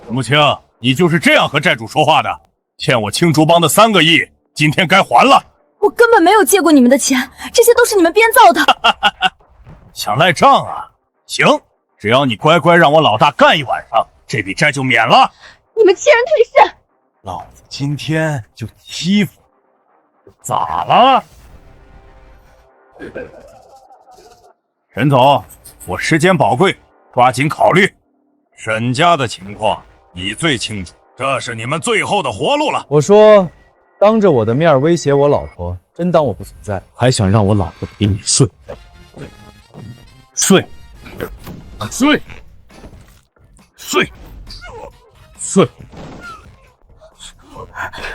陈木清，你就是这样和债主说话的？欠我青竹帮的3个亿，今天该还了。我根本没有借过你们的钱，这些都是你们编造的。想赖账啊？行，只要你乖乖让我老大干一晚上，这笔债就免了。你们欺人太甚！老子今天就欺负你，咋了？沈总，我时间宝贵，抓紧考虑。沈家的情况你最清楚，这是你们最后的活路了。我说，当着我的面威胁我老婆，真当我不存在，还想让我老婆给你睡？睡，睡，睡，睡！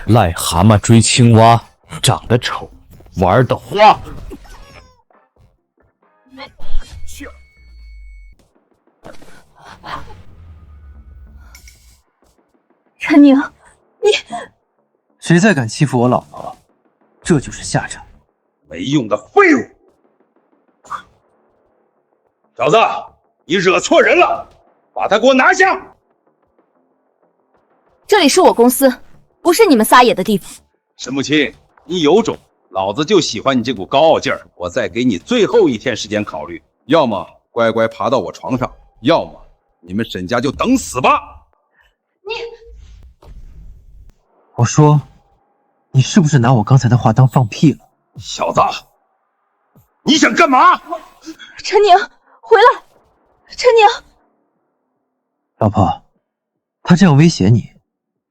癞蛤蟆追青蛙，长得丑，玩的花。陈宁，你谁再敢欺负我老婆，这就是下场。没用的废物！小子，你惹错人了，把他给我拿下！这里是我公司，不是你们撒野的地方。沈木清，你有种，老子就喜欢你这股高傲劲儿。我再给你最后1天时间考虑，要么乖乖爬到我床上，要么你们沈家就等死吧！我说，你是不是拿我刚才的话当放屁了？小子，你想干嘛？陈宁，回来！陈宁，老婆，他这样威胁你，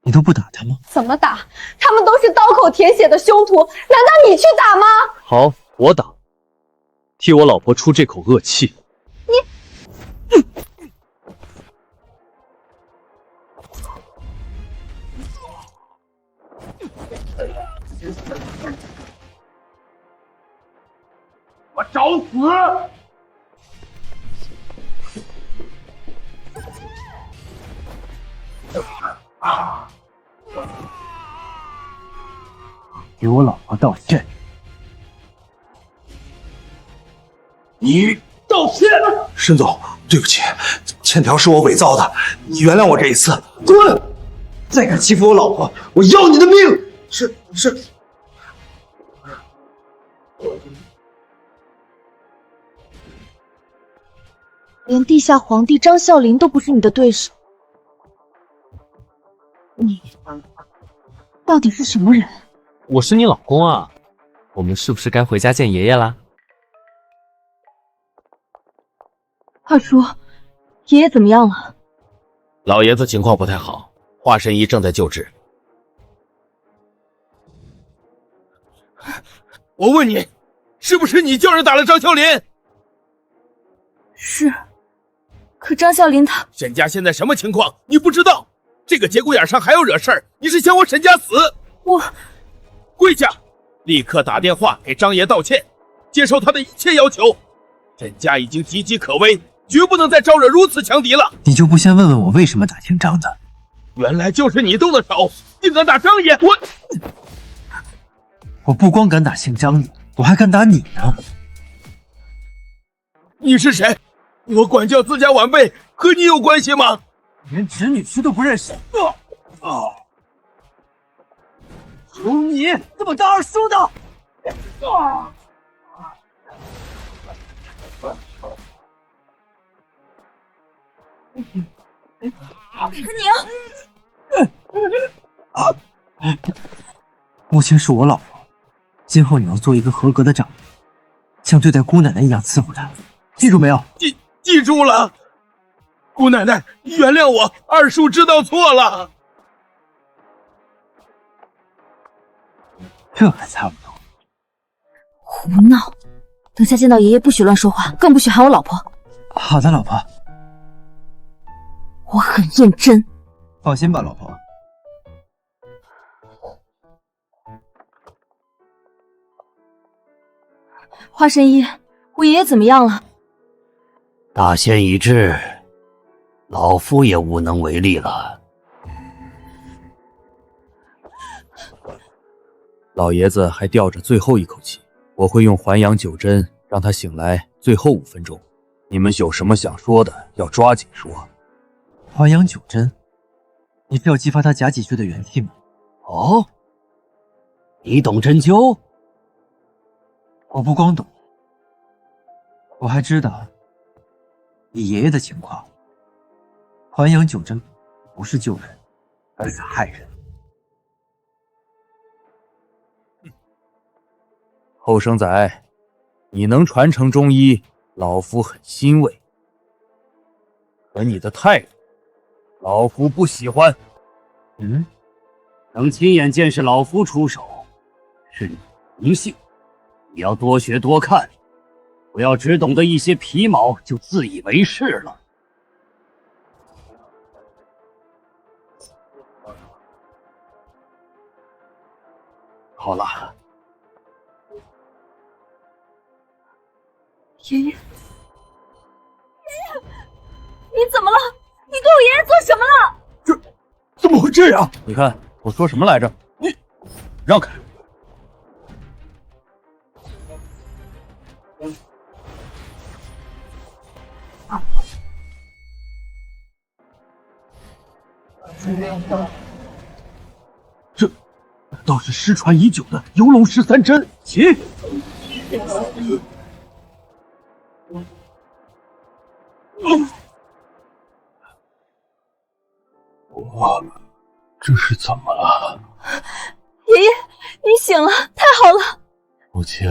你都不打他吗？怎么打？他们都是刀口舔血的凶徒，难道你去打吗？好，我打，替我老婆出这口恶气。我找死！给我老婆道歉！你道歉！沈总，对不起，欠条是我伪造的，你原谅我这一次。滚！再敢欺负我老婆，我要你的命！是。连地下皇帝张啸林都不是你的对手，你到底是什么人？我是你老公啊，我们是不是该回家见爷爷啦？二叔，爷爷怎么样了？老爷子情况不太好，华神医正在救治。我问你，是不是你叫人打了张啸林？是，可张啸林他……沈家现在什么情况？你不知道？这个节骨眼上还要惹事儿，你是想我沈家死？我跪下，立刻打电话给张爷道歉，接受他的一切要求。沈家已经岌岌可危，绝不能再招惹如此强敌了。你就不先问问我为什么打姓张的？原来就是你动的手，竟敢打张爷！我不光敢打姓张的，我还敢打你呢！你是谁？我管教自家晚辈和你有关系吗？连侄女婿都不认识！有你这么当二叔的！陈宁，母亲是我老婆，今后你要做一个合格的长辈，像对待姑奶奶一样伺候她，记住没有？记住了，姑奶奶，原谅我，二叔知道错了。这还差不多。胡闹！等下见到爷爷不许乱说话，更不许喊我老婆。好的，老婆。我很认真。放心吧，老婆。华神医，我爷爷怎么样了？大限已至，老夫也无能为力了。老爷子还吊着最后一口气，我会用还阳9针让他醒来最后5分钟。你们有什么想说的，要抓紧说。还阳9针，你是要激发他假几岁的元气吗？哦，你懂针灸？我不光懂，我还知道你爷爷的情况。还阳九针不是救人，而是害人。后生仔，你能传承中医，老夫很欣慰。可你的态度，老夫不喜欢。能亲眼见识老夫出手，是你荣幸。你要多学多看，不要只懂得一些皮毛就自以为是了。好了，爷爷，爷爷，你怎么了？你对我爷爷做什么了？怎么会这样？你看我说什么来着？你让开！这难道是失传已久的游龙13针？起！我这是怎么了？爷爷，你醒了，太好了！母亲，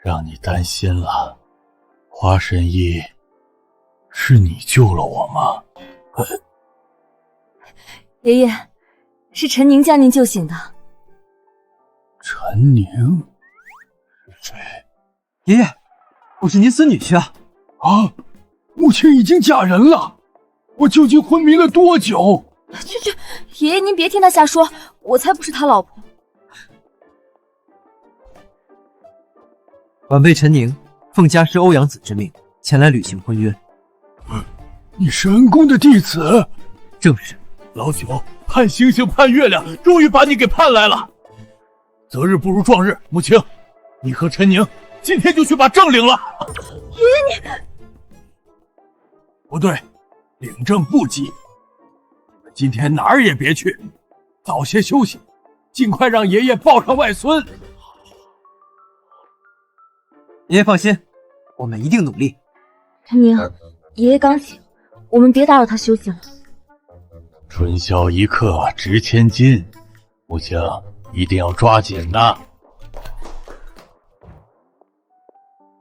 让你担心了。花神医，是你救了我吗？爷爷，是陈宁将您救醒的。陈宁是谁？爷爷，我是您孙女婿啊！啊，母亲已经嫁人了，我究竟昏迷了多久？去，爷爷您别听他瞎说，我才不是他老婆。晚辈陈宁奉家师欧阳子之命前来履行婚约。你神宫的弟子？正是。老九盼星星盼月亮，终于把你给盼来了。择日不如撞日，母亲，你和陈宁今天就去把证领了。爷爷你……不对，领证不急。你们今天哪儿也别去，早些休息，尽快让爷爷抱上外孙。爷爷放心，我们一定努力。陈宁，爷爷刚醒，我们别打扰他休息了。春宵一刻值千金，母亲一定要抓紧呐！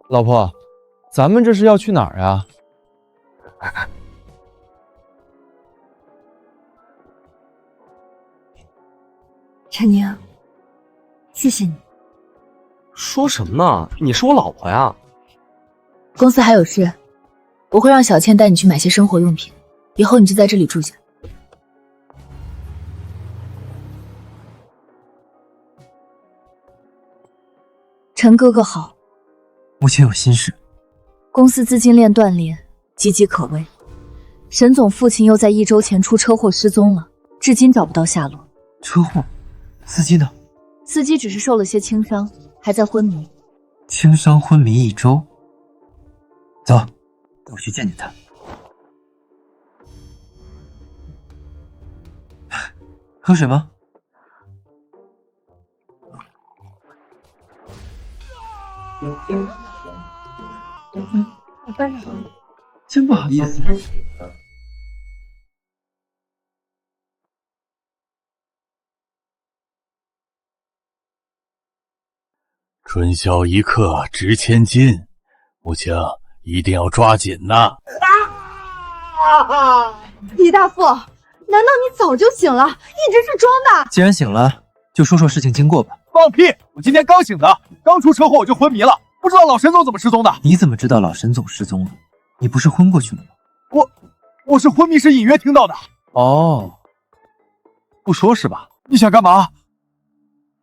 老婆，咱们这是要去哪儿呀？陈宁，谢谢你。说什么呢？你是我老婆呀！公司还有事，我会让小倩带你去买些生活用品，以后你就在这里住下。陈哥哥好，母亲有心事。公司资金链断裂，岌岌可危。沈总父亲又在1周前出车祸失踪了，至今找不到下落。车祸？司机呢？司机只是受了些轻伤，还在昏迷。轻伤昏迷1周。走，带我去见见他。喝水吗？真不好意思。春宵一刻值千金，母亲一定要抓紧呐！李大富，难道你早就醒了，一直是装的？既然醒了，就说说事情经过吧。放屁！我今天刚醒的，刚出车祸我就昏迷了，不知道老沈总怎么失踪的。你怎么知道老沈总失踪了？你不是昏过去了吗？我是昏迷时隐约听到的。哦，不说是吧？你想干嘛？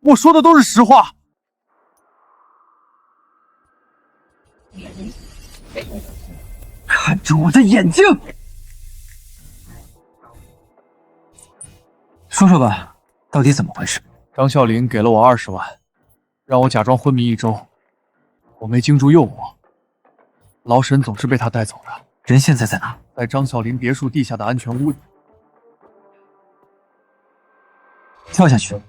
我说的都是实话。看着我的眼睛，说说吧，到底怎么回事？张啸林给了我20万，让我假装昏迷1周，我没经住诱惑。老沈总是被他带走的。人现在在哪？在张啸林别墅地下的安全屋里。跳下去。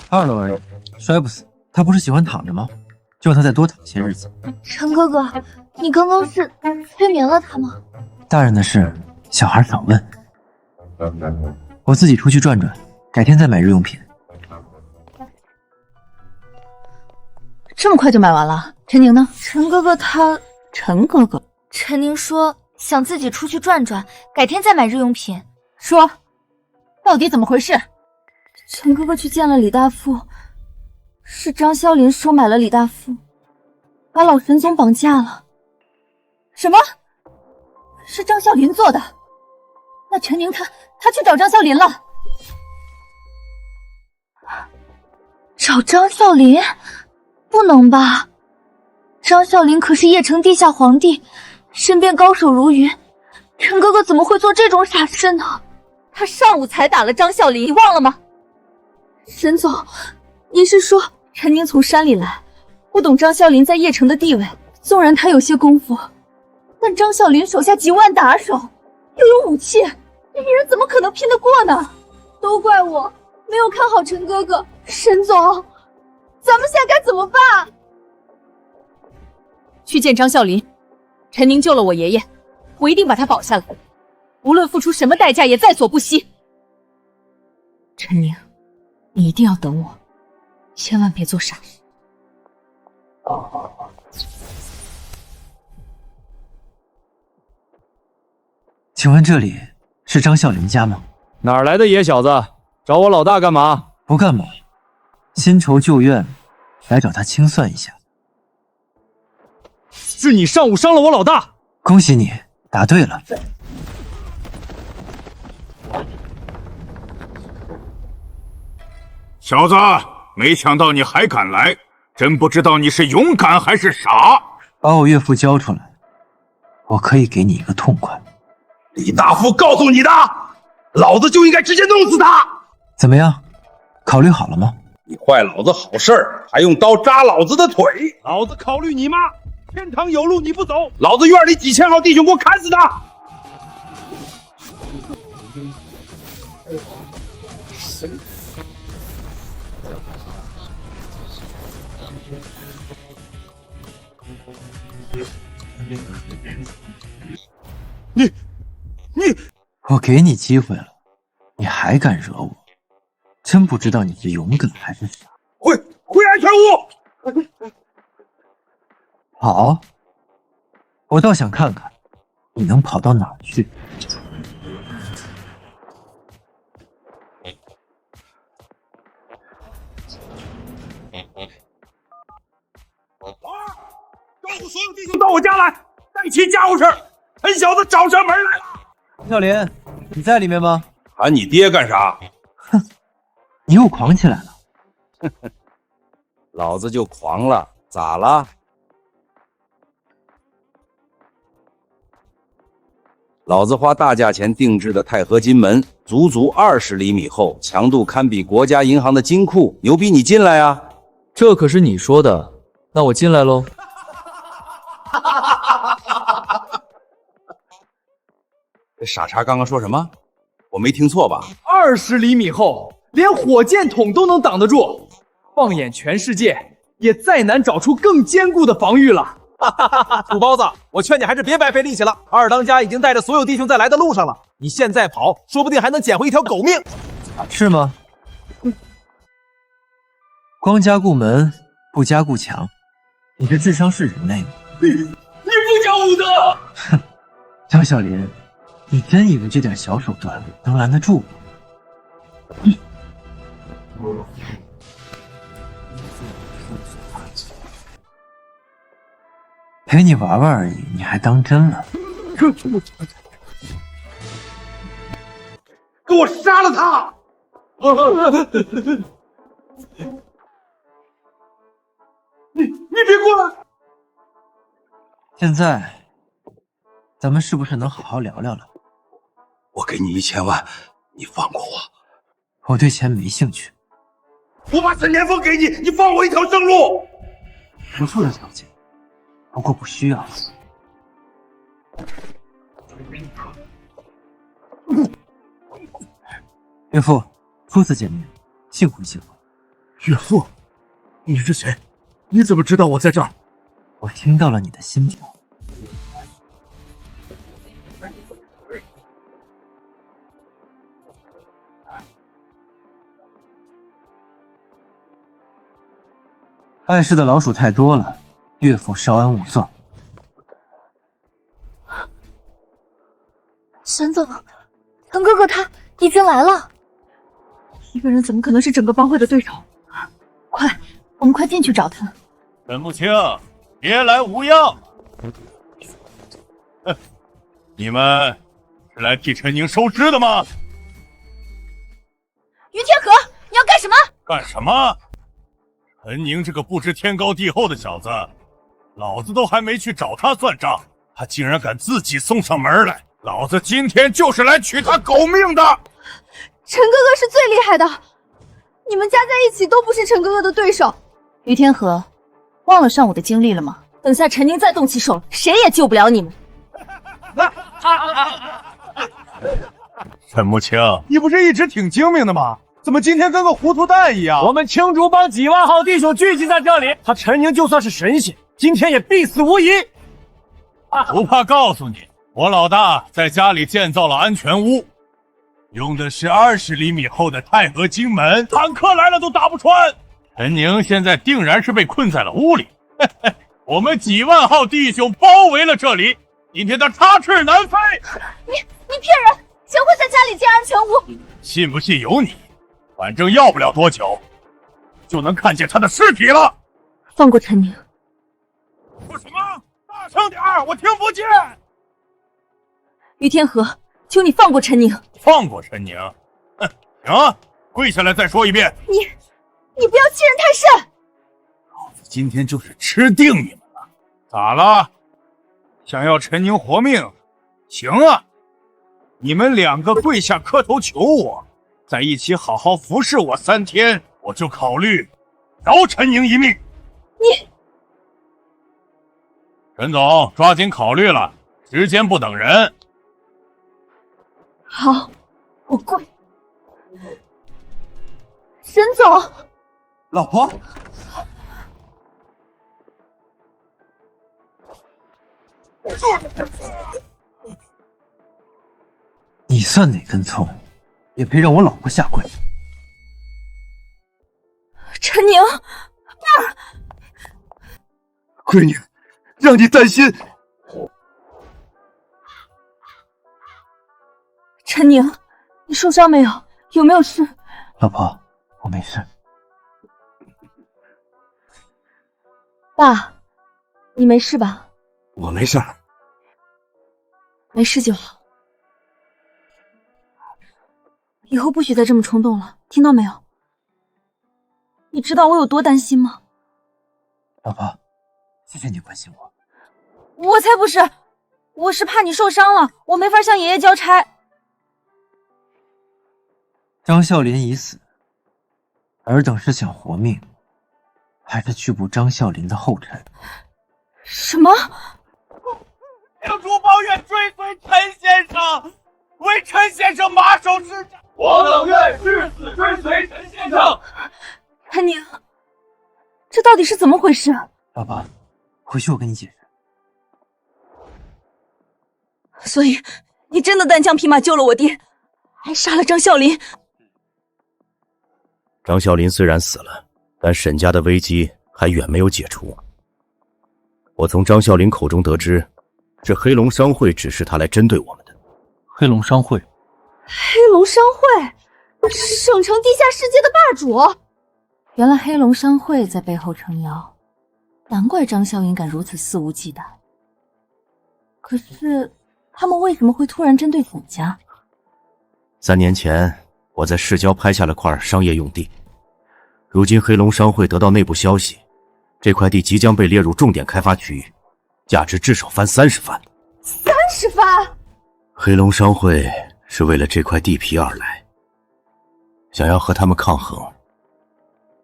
2楼而已，摔不死。他不是喜欢躺着吗？就让他再多躺些日子。陈哥哥，你刚刚是催眠了他吗？大人的事，小孩少问。我自己出去转转，改天再买日用品。这么快就买完了？陈宁呢？陈哥哥他……陈哥哥，陈宁说想自己出去转转，改天再买日用品。说，到底怎么回事？陈哥哥去见了李大富，是张啸林收买了李大富，把老神宗绑架了。什么？是张啸林做的？那陈宁他去找张啸林了？找张啸林？不能吧？张啸林可是邺城地下皇帝，身边高手如云，陈哥哥怎么会做这种傻事呢？他上午才打了张啸林，你忘了吗？沈总，你是说陈宁从山里来，不懂张啸林在邺城的地位，纵然他有些功夫，但张啸林手下几万打手，又有武器，这一人怎么可能拼得过呢？都怪我没有看好陈哥哥。沈总，咱们现在该怎么办？去见张啸林，陈宁救了我爷爷，我一定把他保下来，无论付出什么代价也在所不惜。陈宁，你一定要等我，千万别做傻事。请问这里是张啸林家吗？哪儿来的野小子？找我老大干嘛？不干嘛，新仇旧怨，来找他清算一下。是你上午伤了我老大，恭喜你答对了。小子，没想到你还敢来，真不知道你是勇敢还是傻。把我岳父交出来，我可以给你一个痛快。李大富告诉你的，老子就应该直接弄死他。怎么样，考虑好了吗？你坏老子好事儿，还用刀扎老子的腿？老子考虑你妈！天堂有路你不走，老子院里几千号弟兄给我砍死他！我给你机会了，你还敢惹我？真不知道你是勇敢还是傻。回安全屋。好，我倒想看看你能跑到哪儿去。告诉所有弟兄到我家来，带齐家伙事儿。陈小子找上门来了。小林，你在里面吗？喊你爹干啥？哼，你又狂起来了。老子就狂了，咋了？老子花大价钱定制的钛合金门，足足20厘米厚，强度堪比国家银行的金库，牛逼你进来啊！这可是你说的，那我进来喽。这傻叉刚刚说什么？我没听错吧？20厘米厚，连火箭筒都能挡得住。放眼全世界，也再难找出更坚固的防御了。土包子，我劝你还是别白费力气了。二当家已经带着所有弟兄在来的路上了，你现在跑，说不定还能捡回一条狗命。是吗？光加固门，不加固墙，你这智商是人类吗？你不讲武德！哼，张小林，你真以为这点小手段能拦得住我？陪你玩玩而已，你还当真了？给我杀了他！你别过来！现在，咱们是不是能好好聊聊了？我给你1000万，你放过我。我对钱没兴趣。我把沈年峰给你，你放我一条生路。不错的条件，不过不需要。岳父，初次见面，幸会幸会。岳父，你是谁？你怎么知道我在这儿？我听到了你的心跳。碍事的老鼠太多了，岳父稍安勿躁。沈总，腾哥哥他已经来了。一个人怎么可能是整个帮会的对手？快，我们快进去找他。陈木青，别来无恙。你们是来替陈宁收尸的吗？于天河，你要干什么？干什么？陈宁这个不知天高地厚的小子，老子都还没去找他算账，他竟然敢自己送上门来！老子今天就是来取他狗命的！陈哥哥是最厉害的，你们加在一起都不是陈哥哥的对手。于天河，忘了上午的经历了吗？等下陈宁再动起手了，谁也救不了你们。陈木青，你不是一直挺精明的吗？怎么今天跟个糊涂蛋一样？我们青竹帮几万号弟兄聚集在这里，他陈宁就算是神仙，今天也必死无疑。不怕告诉你，我老大在家里建造了安全屋，用的是20厘米厚的钛合金门，坦克来了都打不穿。陈宁现在定然是被困在了屋里，我们几万号弟兄包围了这里，今天他插翅难飞。你骗人！谁会在家里建安全屋？信不信由你，反正要不了多久，就能看见他的尸体了。放过陈宁！说什么？大声点儿，我听不见。于天河，求你放过陈宁！放过陈宁？哼，行，跪下来再说一遍。你不要欺人太甚！老子今天就是吃定你们了。咋了？想要陈宁活命？行啊，你们两个跪下磕头求我，在一起好好服侍我3天，我就考虑饶陈宁一命。陈总，抓紧考虑了，时间不等人。好，我跪。沈总，老婆，你算哪根葱，也配让我老婆下跪？陈宁，闺女，让你担心。陈宁，你受伤没有？有没有事？老婆，我没事。爸，你没事吧？我没事儿。没事就好。以后不许再这么冲动了，听到没有？你知道我有多担心吗？老婆，谢谢你关心我。我才不是，我是怕你受伤了，我没法向爷爷交差。张啸林已死，尔等是想活命，还是去步张啸林的后尘？什么？青竹帮愿追随陈先生，为陈先生马首是瞻。我等愿誓死追随陈先生。陈宁，这到底是怎么回事？老婆，回去我跟你解释。所以你真的单枪匹马救了我爹，还杀了张啸林。张啸林虽然死了，但沈家的危机还远没有解除。我从张啸林口中得知，这黑龙商会指示他来针对我们的。黑龙商会？黑龙商会，省城地下世界的霸主。原来黑龙商会在背后撑腰，难怪张啸云敢如此肆无忌惮。可是他们为什么会突然针对沈家？3年前，我在市郊拍下了块商业用地。如今黑龙商会得到内部消息，这块地即将被列入重点开发区域，价值至少翻30番。30番？黑龙商会是为了这块地皮而来，想要和他们抗衡，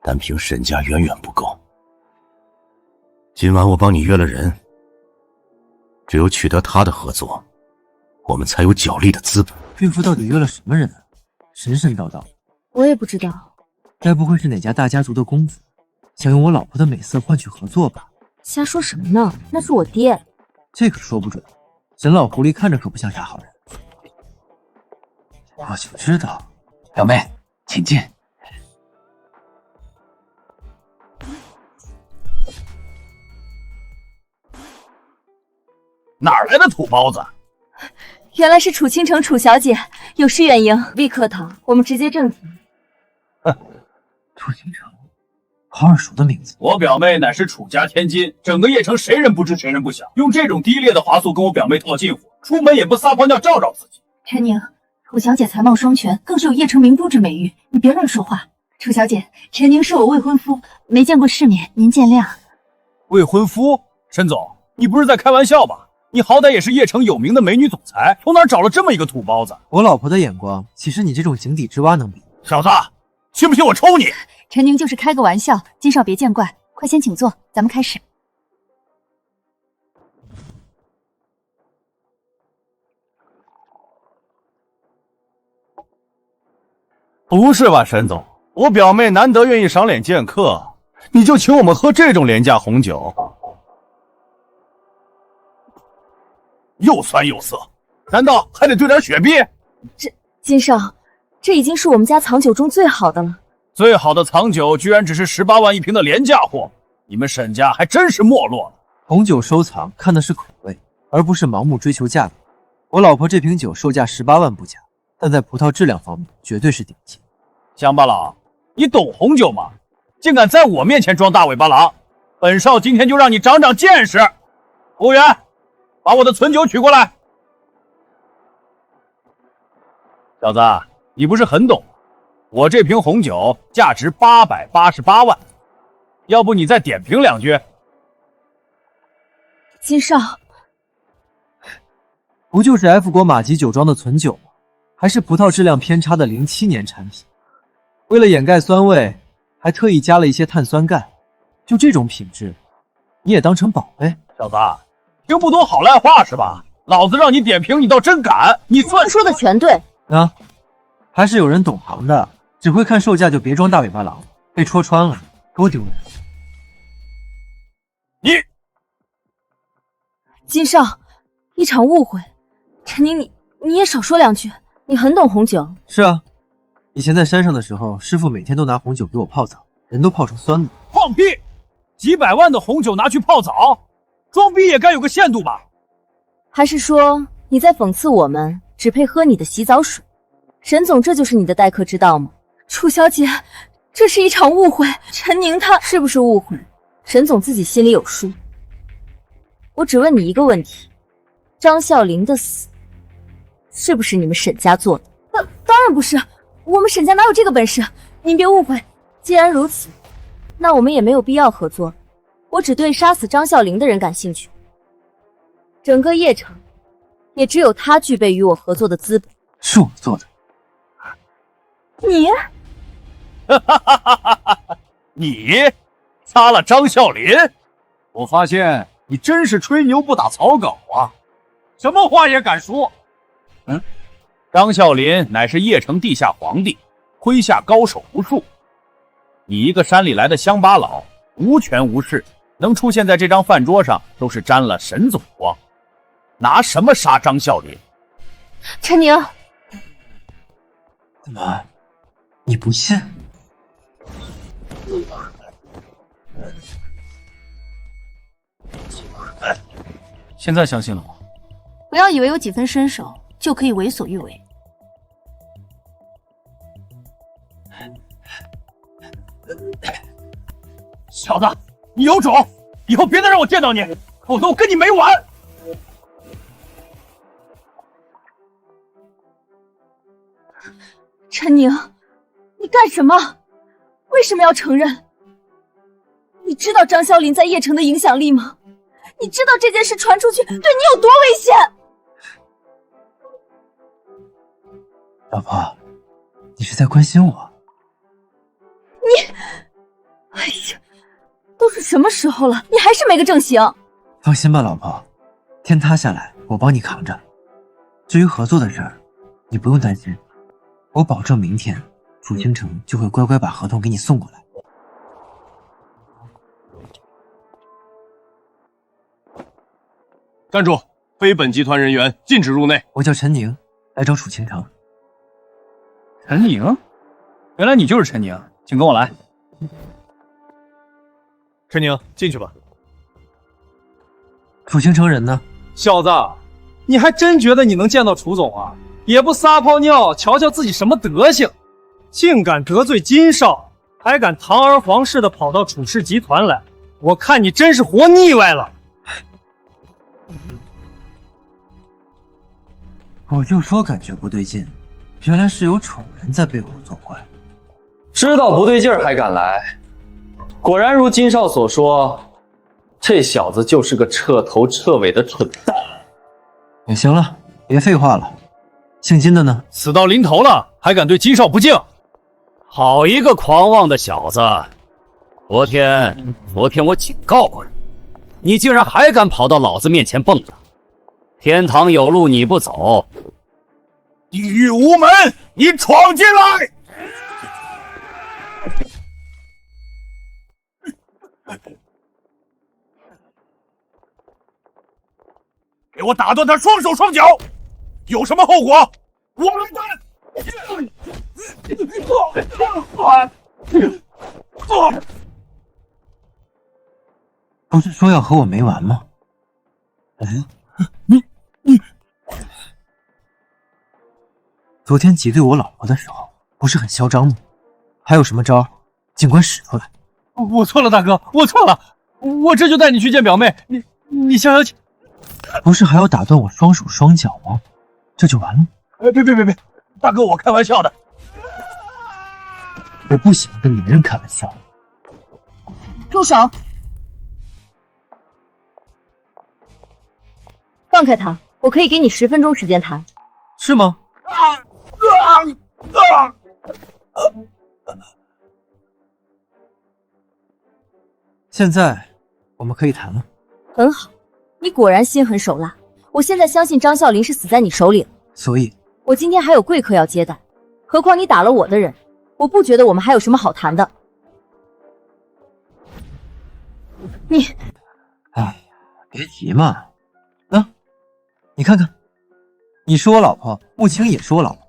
单凭沈家远远不够。今晚我帮你约了人，只有取得他的合作，我们才有角力的资本。岳父到底约了什么人啊？神神叨叨。我也不知道，该不会是哪家大家族的公子，想用我老婆的美色换取合作吧？瞎说什么呢？那是我爹。这可说不准，沈老狐狸看着可不像啥好人。我就知道。表妹，请进。哪儿来的土包子？原来是楚倾城楚小姐，有失远迎，不必客套，我们直接正题。楚倾城，好耳熟的名字。我表妹乃是楚家千金，整个邺城谁人不知谁人不晓，用这种低劣的话术跟我表妹套近乎，出门也不撒泡尿照照自己。陈宁，楚小姐才貌双全，更是有邺城明珠之美誉，你别乱说话。楚小姐，陈宁是我未婚夫，没见过世面，您见谅。未婚夫？沈总，你不是在开玩笑吧？你好歹也是邺城有名的美女总裁，从哪找了这么一个土包子？我老婆的眼光，岂是你这种井底之蛙能比？小子，信不信我抽你？陈宁就是开个玩笑，金少别见怪，快先请坐，咱们开始。不是吧，沈总？我表妹难得愿意赏脸见客，你就请我们喝这种廉价红酒？又酸又涩，难道还得兑点雪碧？金少，这已经是我们家藏酒中最好的了。最好的藏酒居然只是18万一瓶的廉价货，你们沈家还真是没落了。红酒收藏看的是口味，而不是盲目追求价格。我老婆这瓶酒售价18万不假，但在葡萄质量方面绝对是顶级。乡巴佬，你懂红酒吗？竟敢在我面前装大尾巴狼！本少今天就让你长长见识。服务员，把我的存酒取过来。小子，你不是很懂？我这瓶红酒价值888万，要不你再点评两句？金少，不就是 F 国马吉酒庄的存酒吗？还是葡萄质量偏差的07年产品。为了掩盖酸味，还特意加了一些碳酸钙。就这种品质，你也当成宝贝？小子，听不懂好赖话是吧？老子让你点评，你倒真敢！你算说的全对啊，还是有人懂行的，只会看售价就别装大尾巴狼，被戳穿了多丢人！你，金少，一场误会。陈宁，你也少说两句，你很懂红酒。是啊，以前在山上的时候，师傅每天都拿红酒给我泡澡，人都泡成酸了。放屁！几百万的红酒拿去泡澡，装逼也该有个限度吧？还是说你在讽刺我们只配喝你的洗澡水？沈总，这就是你的待客之道吗？楚小姐，这是一场误会。陈宁他是不是误会？沈总自己心里有数。我只问你一个问题：张啸林的死是不是你们沈家做的？当然不是，我们沈家哪有这个本事？您别误会。既然如此，那我们也没有必要合作。我只对杀死张啸林的人感兴趣。整个邺城，也只有他具备与我合作的资本。是我做的。你？你杀了张啸林？我发现你真是吹牛不打草稿啊，什么话也敢说。张啸林乃是邺城地下皇帝，麾下高手无数。你一个山里来的乡巴佬，无权无势，能出现在这张饭桌上，都是沾了沈总光。拿什么杀张啸林？陈宁，怎么，你不信？现在相信了吗？不要以为有几分身手就可以为所欲为。小子，你有种！以后别再让我见到你，否则我跟你没完！陈宁，你干什么？为什么要承认？你知道张啸林在邺城的影响力吗？你知道这件事传出去对你有多危险？老婆，你是在关心我？哎呀，都是什么时候了，你还是没个正形。放心吧，老婆，天塌下来我帮你扛着。至于合作的事儿，你不用担心。我保证明天楚清城就会乖乖把合同给你送过来。站住！非本集团人员禁止入内。我叫陈宁，来找楚清城。陈宁，原来你就是陈宁，请跟我来。陈宁，进去吧。楚清城人呢？小子，你还真觉得你能见到楚总啊？也不撒泡尿，瞧瞧自己什么德行，竟敢得罪金少，还敢堂而皇室的跑到楚氏集团来，我看你真是活腻歪了。我就说感觉不对劲，原来是有丑人在背后作怪。知道不对劲儿还敢来，果然如金少所说，这小子就是个彻头彻尾的蠢蛋。也行了，别废话了。姓金的呢？死到临头了，还敢对金少不敬？好一个狂妄的小子！昨天我警告过你，你竟然还敢跑到老子面前蹦跶！天堂有路你不走，地狱无门你闯进来！给我打断他双手双脚，有什么后果我来担。不是说要和我没完吗？昨天挤兑我老婆的时候，不是很嚣张吗？还有什么招，尽管使出来。我错了，大哥，我错了，我这就带你去见表妹。你消消气。不是还要打断我双手双脚吗？这就完了？别，大哥，我开玩笑的。我不喜欢跟女人开玩笑。住手！放开他，我可以给你10分钟时间谈。是吗？现在我们可以谈了。很好，你果然心狠手辣。我现在相信张啸林是死在你手里了。所以，我今天还有贵客要接待，何况你打了我的人，我不觉得我们还有什么好谈的。你，哎呀，别急嘛。你看看，你是我老婆，穆青也是我老婆，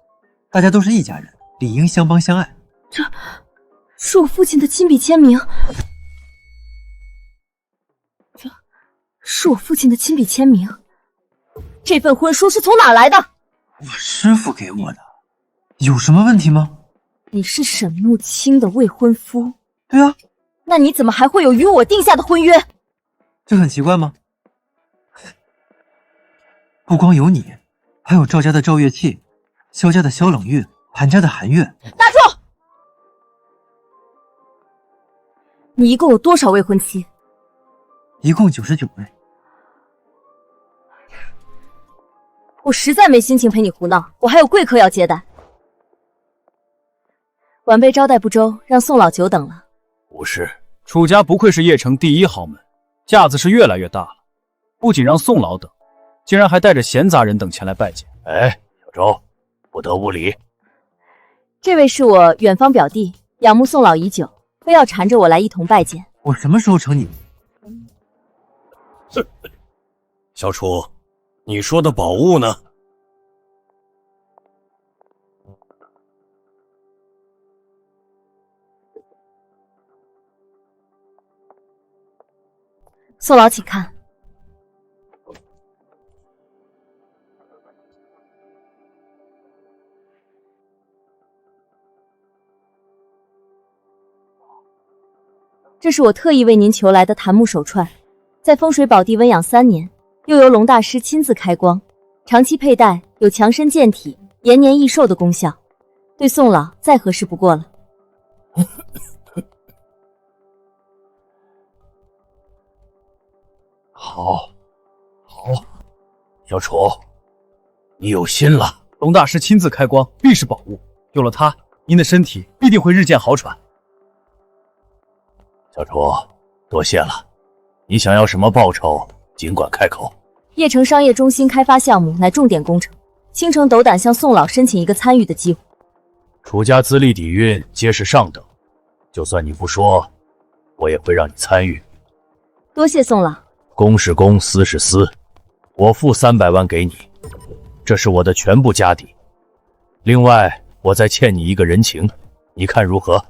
大家都是一家人，理应相帮相爱。这是我父亲的亲笔签名，这是我父亲的亲笔签名。这份婚书是从哪来的？我师父给我的，有什么问题吗？你是沈穆青的未婚夫？对啊。那你怎么还会有与我定下的婚约？这很奇怪吗？不光有你，还有赵家的赵月气，萧家的萧冷月，韩家的韩月。打住！你一共有多少未婚妻？一共99位。我实在没心情陪你胡闹，我还有贵客要接待。晚辈招待不周，让宋老久等了。不是，楚家不愧是邺城第1豪门，架子是越来越大了。不仅让宋老等，竟然还带着闲杂人等前来拜见。哎，小周，不得无礼。这位是我远方表弟，仰慕宋老已久，非要缠着我来一同拜见。我什么时候成你？小楚，你说的宝物呢？宋老，请看。这是我特意为您求来的檀木手串，在风水宝地温养3年，又由龙大师亲自开光，长期佩戴有强身健体、延年益寿的功效，对宋老再合适不过了。好，小楚，你有心了。龙大师亲自开光，必是宝物，有了它，您的身体必定会日渐好转。小楚，多谢了。你想要什么报酬，尽管开口。邺城商业中心开发项目乃重点工程，倾城斗胆向宋老申请一个参与的机会。楚家资历底蕴皆是上等，就算你不说，我也会让你参与。多谢宋老。公是公，私是私，我付300万给你，这是我的全部家底。另外，我再欠你一个人情，你看如何？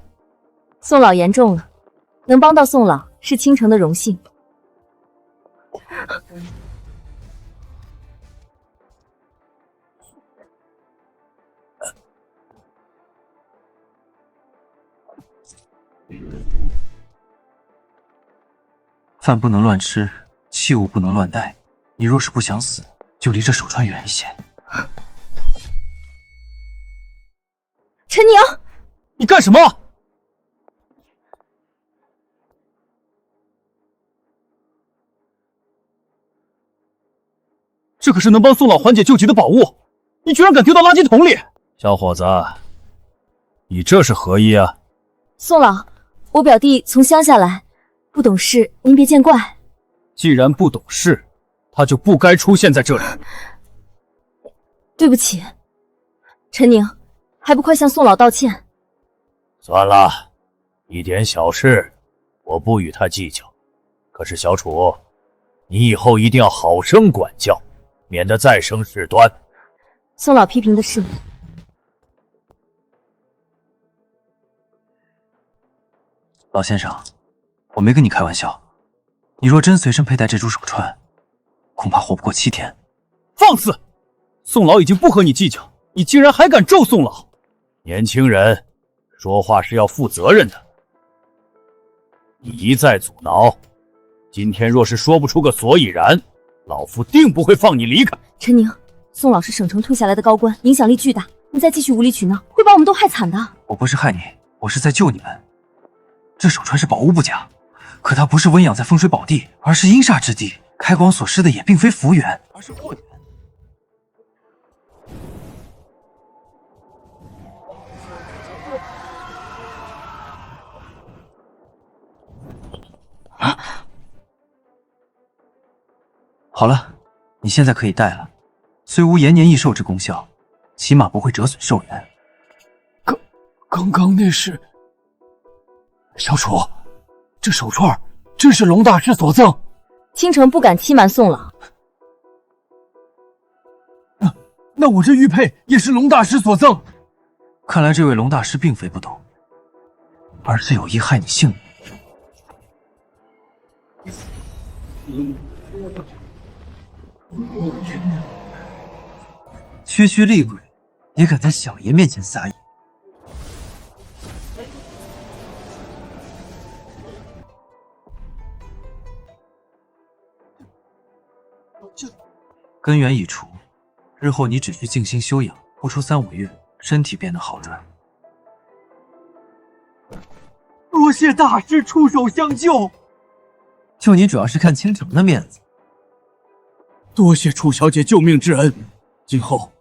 宋老言重了，能帮到宋老是倾城的荣幸。饭不能乱吃，器物不能乱带。你若是不想死，就离这手串远一些。陈宁，你干什么？这可是能帮宋老缓解救急的宝物，你居然敢丢到垃圾桶里！小伙子，你这是何意啊？宋老，我表弟从乡下来，不懂事，您别见怪。既然不懂事，他就不该出现在这里。对不起，陈宁，还不快向宋老道歉？算了，一点小事，我不与他计较。可是小楚，你以后一定要好生管教，免得再生事端。宋老批评的是你。老先生，我没跟你开玩笑。你若真随身佩戴这株手串，恐怕活不过7天。放肆！宋老已经不和你计较，你竟然还敢咒宋老！年轻人，说话是要负责任的。你一再阻挠，今天若是说不出个所以然，老夫定不会放你离开。陈宁，宋老是省城退下来的高官，影响力巨大，你再继续无理取闹，会把我们都害惨的。我不是害你，我是在救你们。这手串是宝物不假，可它不是温养在风水宝地，而是阴煞之地。开光所施的也并非福缘，而是祸缘。好了，你现在可以戴了，虽无延年益寿之功效，起码不会折损寿元。刚刚那是小楚，这手串真是龙大师所赠。倾城不敢欺瞒宋老。那我这玉佩也是龙大师所赠。看来这位龙大师并非不懂，而是有意害你性命。区区厉鬼，也敢在小爷面前撒野？根源已除，日后你只需静心修养，不出3、5月，身体便能好转。多谢大师出手相救，救你主要是看倾城的面子。多谢楚小姐救命之恩，今后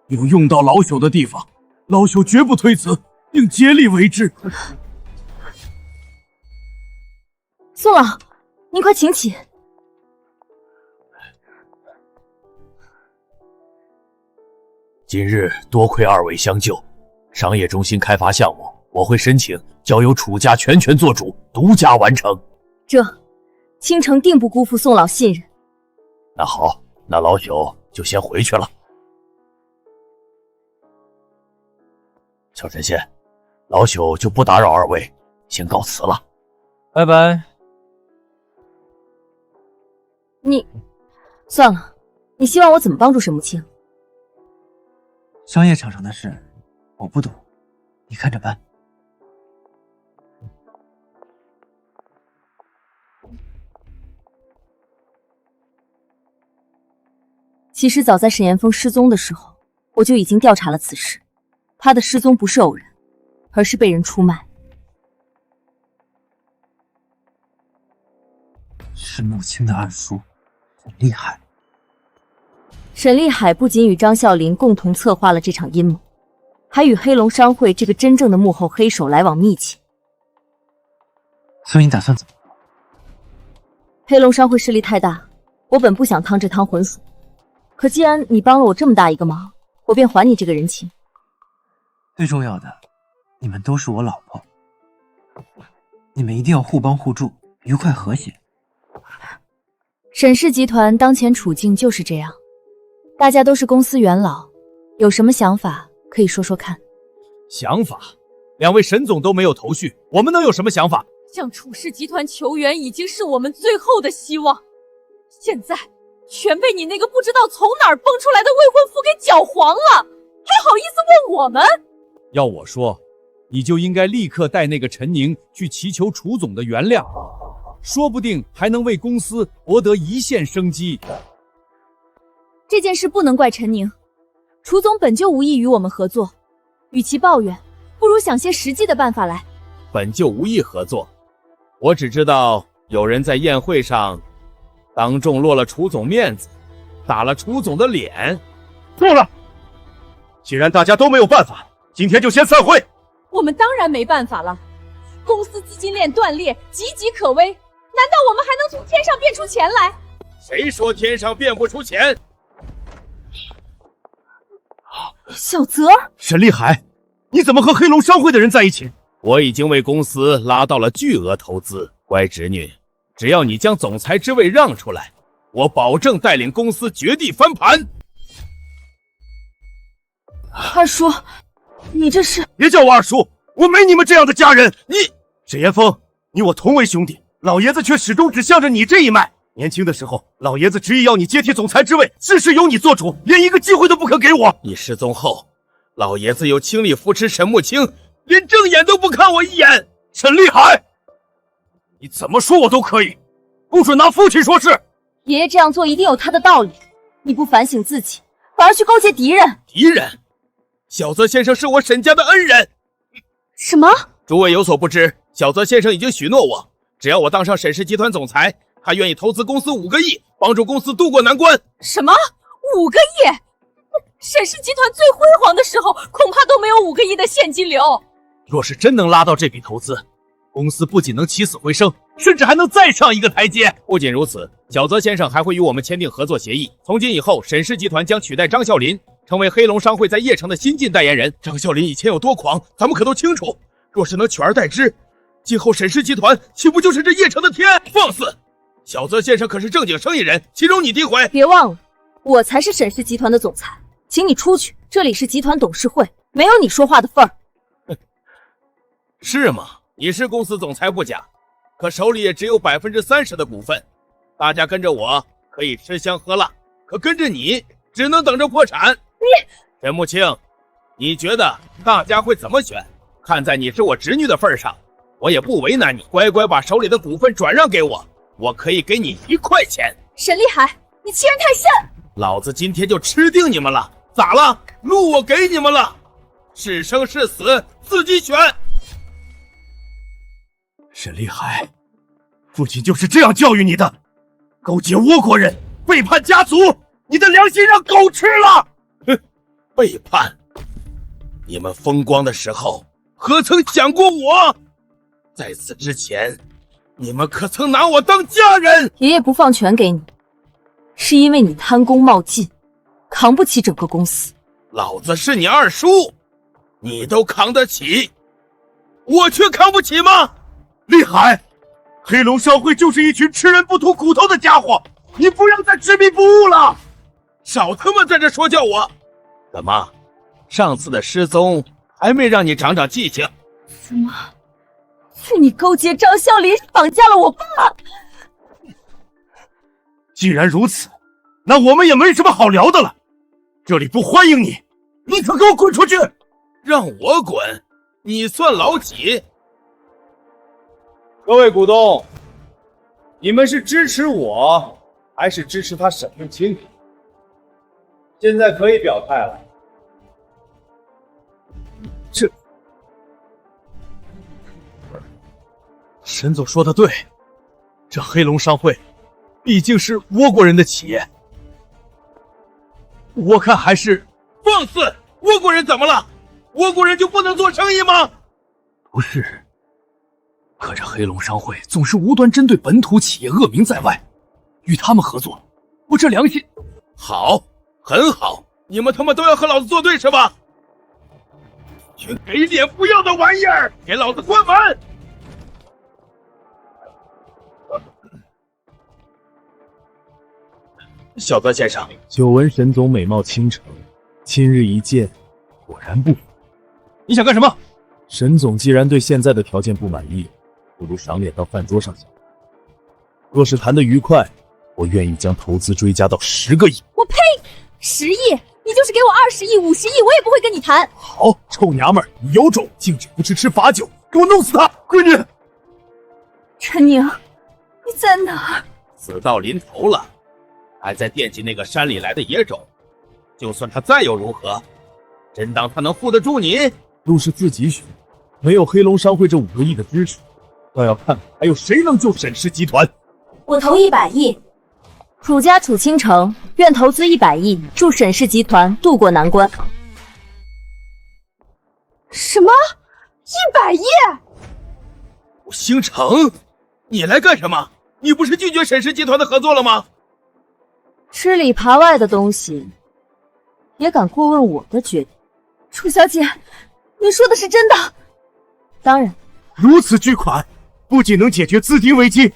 有用到老朽的地方，老朽绝不推辞，定竭力为之。宋老，您快请起。今日多亏2位相救，商业中心开发项目我会申请交由楚家全权做主，独家完成。倾城定不辜负宋老信任。那好，那老朽就先回去了。小神仙，老朽就不打扰2位，先告辞了。拜拜。算了，你希望我怎么帮助沈慕清？商业场上的事我不懂，你看着办。其实早在沈岩峰失踪的时候，我就已经调查了此事。他的失踪不是偶然，而是被人出卖。是慕清的暗书，很厉害。沈厉海不仅与张啸林共同策划了这场阴谋，还与黑龙商会这个真正的幕后黑手来往密切。所以你打算怎么？黑龙商会势力太大，我本不想趟这趟浑水，可既然你帮了我这么大一个忙，我便还你这个人情。最重要的，你们都是我老婆，你们一定要互帮互助，愉快和谐。沈氏集团当前处境就是这样，大家都是公司元老，有什么想法可以说说看。想法？两位沈总都没有头绪，我们能有什么想法？向楚氏集团求援已经是我们最后的希望，现在全被你那个不知道从哪儿蹦出来的未婚夫给搅黄了，还好意思问我们？要我说，你就应该立刻带那个陈宁去祈求楚总的原谅，说不定还能为公司博得一线生机。这件事不能怪陈宁，楚总本就无意与我们合作，与其抱怨，不如想些实际的办法来。本就无意合作，我只知道有人在宴会上当众落了楚总面子，打了楚总的脸。够了！既然大家都没有办法，今天就先散会。我们当然没办法了，公司资金链断裂，岌岌可危，难道我们还能从天上变出钱来？谁说天上变不出钱？小泽，沈立海，你怎么和黑龙商会的人在一起？我已经为公司拉到了巨额投资，乖侄女，只要你将总裁之位让出来，我保证带领公司绝地翻盘。二叔，你这是……别叫我二叔，我没你们这样的家人。你沈岩峰，你我同为兄弟，老爷子却始终只向着你这一脉。年轻的时候，老爷子执意要你接替总裁之位，事事由你做主，连一个机会都不肯给我。你失踪后，老爷子又倾力扶持沈慕清，连正眼都不看我一眼。沈立海，你怎么说我都可以，不准拿父亲说事。爷爷这样做一定有他的道理，你不反省自己，反而去勾结敌人。敌人？小泽先生是我沈家的恩人。什么？诸位有所不知，小泽先生已经许诺我，只要我当上沈氏集团总裁，他愿意投资公司5个亿，帮助公司渡过难关。什么？5个亿？沈氏集团最辉煌的时候，恐怕都没有5个亿的现金流。若是真能拉到这笔投资，公司不仅能起死回生，甚至还能再上一个台阶。不仅如此，小泽先生还会与我们签订合作协议。从今以后，沈氏集团将取代张啸林，成为黑龙商会在邺城的新晋代言人。张啸林以前有多狂，咱们可都清楚。若是能取而代之，今后沈氏集团岂不就是这邺城的天？放肆！小泽先生可是正经生意人，岂容你诋毁？别忘了，我才是沈氏集团的总裁，请你出去，这里是集团董事会，没有你说话的份儿。是吗？你是公司总裁不假，可手里也只有30%的股份。大家跟着我可以吃香喝辣，可跟着你只能等着破产。沈慕清，你觉得大家会怎么选？看在你是我侄女的份上，我也不为难你，乖乖把手里的股份转让给我，我可以给你1块钱。沈立海，你欺人太甚！老子今天就吃定你们了！咋了？路我给你们了，是生是死自己选。沈立海，父亲就是这样教育你的，勾结倭国人，背叛家族，你的良心让狗吃了！哼，背叛！你们风光的时候何曾想过我？在此之前，你们可曾拿我当家人？爷爷不放权给你，是因为你贪功冒进，扛不起整个公司。老子是你二叔，你都扛得起，我却扛不起吗？立海，黑龙商会就是一群吃人不吐骨头的家伙，你不要再执迷不悟了！少他妈在这说教我！怎么，上次的失踪还没让你长长记性？怎么，是你勾结张啸林绑架了我爸？既然如此，那我们也没什么好聊的了，这里不欢迎你，立刻给我滚出去！让我滚？你算老几？各位股东，你们是支持我，还是支持他沈慕清？现在可以表态了。沈总说的对，这黑龙商会毕竟是倭国人的企业，我看还是……放肆！倭国人怎么了？倭国人就不能做生意吗？不是，可这黑龙商会总是无端针对本土企业恶名在外，与他们合作，我这良心……好，很好，你们他妈都要和老子作对是吧？群给脸不要的玩意儿，给老子关门！小泽先生，久闻沈总美貌倾城，今日一见，果然不符。你想干什么？沈总既然对现在的条件不满意，不如赏脸到饭桌上讲。若是谈得愉快，我愿意将投资追加到10个亿。我呸！10亿，你就是给我20亿、50亿，我也不会跟你谈。好，臭娘们儿，你有种，净止不吃罚酒，给我弄死他！闺女，陈宁，你在哪儿？死到临头了，还在惦记那个山里来的野种。就算他再又如何，真当他能护得住你？路是自己选，没有黑龙商会这5个亿的支持，倒要看看还有谁能救沈氏集团。我投100亿。楚家楚倾城愿投资100亿，助沈氏集团渡过难关。什么？100亿？星城，你来干什么？你不是拒绝沈氏集团的合作了吗？吃里扒外的东西，也敢过问我的决定？楚小姐，你说的是真的？当然。如此巨款，不仅能解决资金危机，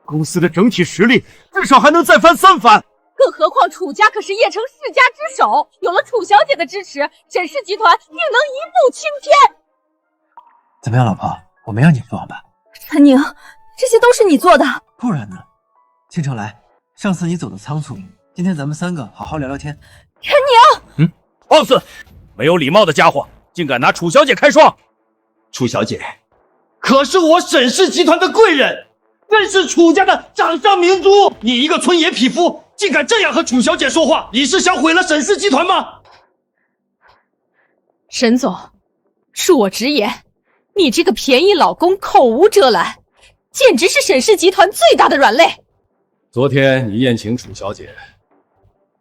公司的整体实力至少还能再翻3番。更何况楚家可是叶城世家之首，有了楚小姐的支持，沈氏集团定能一步青天。怎么样，老婆？我没让你失望吧？陈宁，这些都是你做的。不然呢？倾城来，上次你走的仓促，今天咱们3个好好聊聊天。陈宁boss，没有礼貌的家伙，竟敢拿楚小姐开涮！楚小姐，可是我沈氏集团的贵人，更是楚家的掌上明珠。你一个村野匹夫，竟敢这样和楚小姐说话，你是想毁了沈氏集团吗？沈总，恕我直言，你这个便宜老公口无遮拦，简直是沈氏集团最大的软肋。昨天你宴请楚小姐，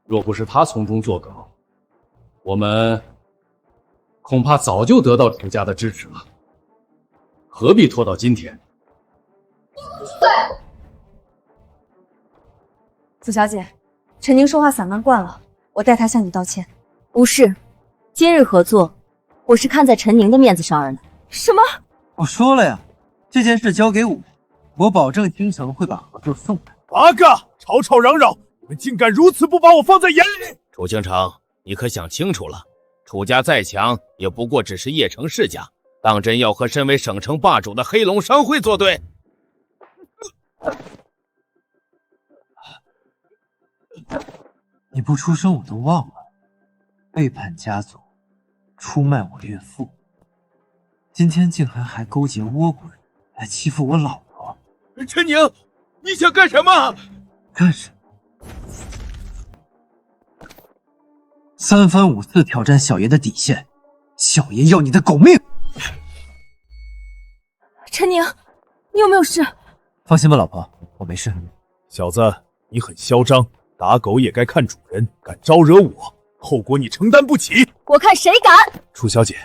若不是她从中作梗，我们恐怕早就得到楚家的支持了，何必拖到今天？楚小姐，陈宁说话散漫惯了，我代他向你道歉。不是，今日合作，我是看在陈宁的面子上而来。什么？我说了呀，这件事交给我保证倾城会把合作送来。八个吵吵嚷嚷，你们竟敢如此不把我放在眼里！楚倾城，你可想清楚了？楚家再强，也不过只是叶城世家，当真要和身为省城霸主的黑龙商会作对？你不出声我都忘了，背叛家族，出卖我岳父，今天竟还勾结倭鬼来欺负我老婆。陈宁，你想干什么？干什么？3番5次挑战小爷的底线，小爷要你的狗命！陈宁，你有没有事？放心吧，老婆，我没事。小子，你很嚣张，打狗也该看主人，敢招惹我，后果你承担不起。我看谁敢！楚小姐，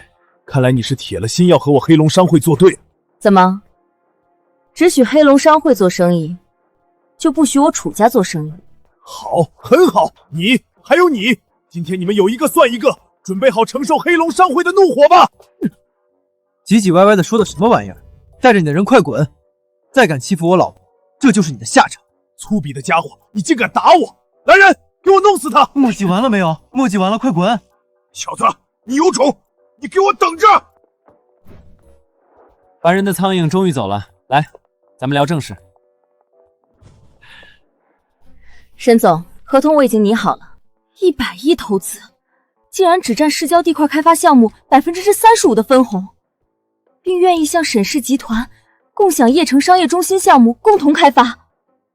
看来你是铁了心要和我黑龙商会作对。怎么，只许黑龙商会做生意，就不许我楚家做生意？好，很好，你还有你，今天你们有一个算一个，准备好承受黑龙商会的怒火吧！唧唧歪歪的说的什么玩意儿？带着你的人快滚！再敢欺负我老婆，这就是你的下场！粗鄙的家伙，你竟敢打我！来人，给我弄死他！墨迹完了没有？墨迹完了，快滚！小子，你有种，你给我等着！烦人的苍蝇终于走了，来，咱们聊正事。沈总，合同我已经拟好了，100亿投资，竟然只占市郊地块开发项目35%的分红，并愿意向沈氏集团共享叶城商业中心项目，共同开发。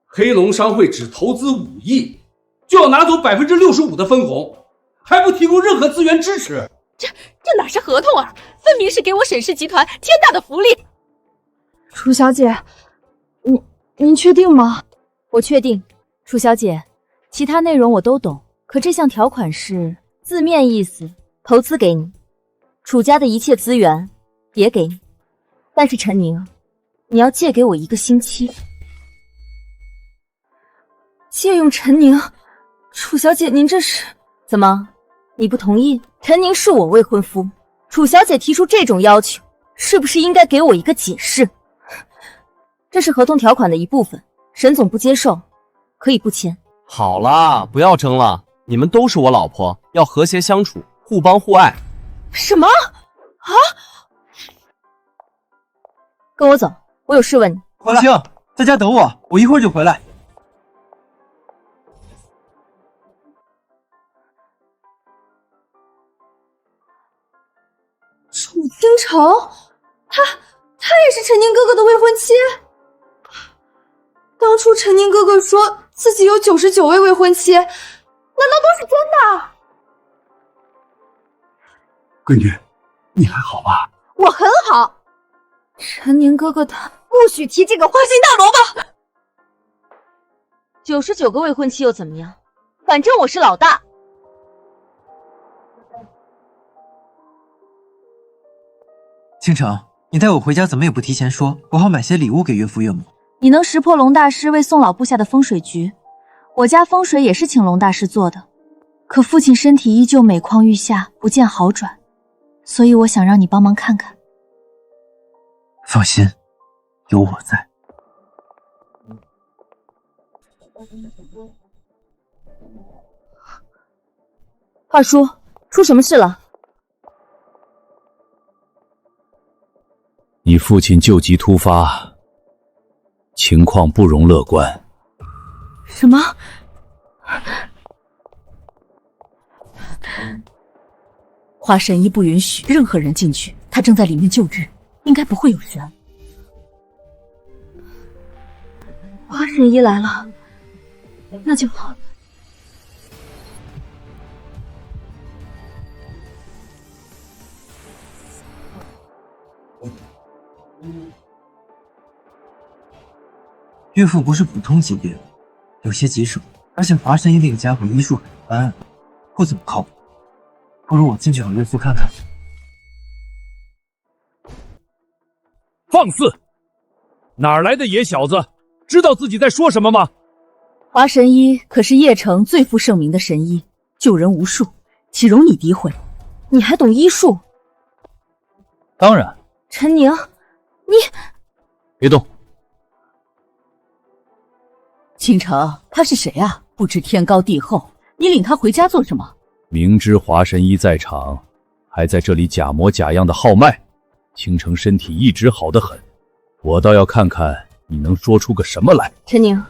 黑龙商会只投资5亿，就要拿走65%的分红，还不提供任何资源支持。这哪是合同啊，分明是给我沈氏集团天大的福利。楚小姐，您确定吗？我确定。楚小姐，其他内容我都懂，可这项条款是字面意思，投资给你，楚家的一切资源也给你，但是陈宁，你要借给我1个星期。借用陈宁？楚小姐，您这是怎么？你不同意？陈宁是我未婚夫，楚小姐提出这种要求，是不是应该给我一个解释？这是合同条款的一部分，沈总不接受，可以不签。好啦，不要争了，你们都是我老婆，要和谐相处，互帮互爱。什么？啊！跟我走，我有事问你。不行，在家等我，我一会儿就回来。楚清城，他也是陈宁哥哥的未婚妻。当初陈宁哥哥说自己有99位未婚妻，难道都是真的？闺女，你还好吧？我很好。陈宁哥哥他不许提这个花心大萝卜。99个未婚妻又怎么样？反正我是老大。倾城，你带我回家怎么也不提前说，我好买些礼物给岳父岳母。你能识破龙大师为宋老布下的风水局，我家风水也是请龙大师做的，可父亲身体依旧每况愈下，不见好转，所以我想让你帮忙看看。放心，有我在。二叔，出什么事了？你父亲旧疾突发，情况不容乐观。什么？华神医不允许任何人进去，他正在里面救治，应该不会有事。花神医来了，那就好。岳父不是普通级别的，有些棘手，而且华神医那个家伙医术很一般，不怎么靠谱。不如我进去找岳父看看。放肆！哪来的野小子？知道自己在说什么吗？华神医可是邺城最负盛名的神医，救人无数，岂容你诋毁？你还懂医术？当然。陈宁，你别动。倾城，他是谁啊？不知天高地厚，你领他回家做什么？明知华神医在场，还在这里假模假样的号脉。倾城身体一直好得很，我倒要看看你能说出个什么来。陈宁，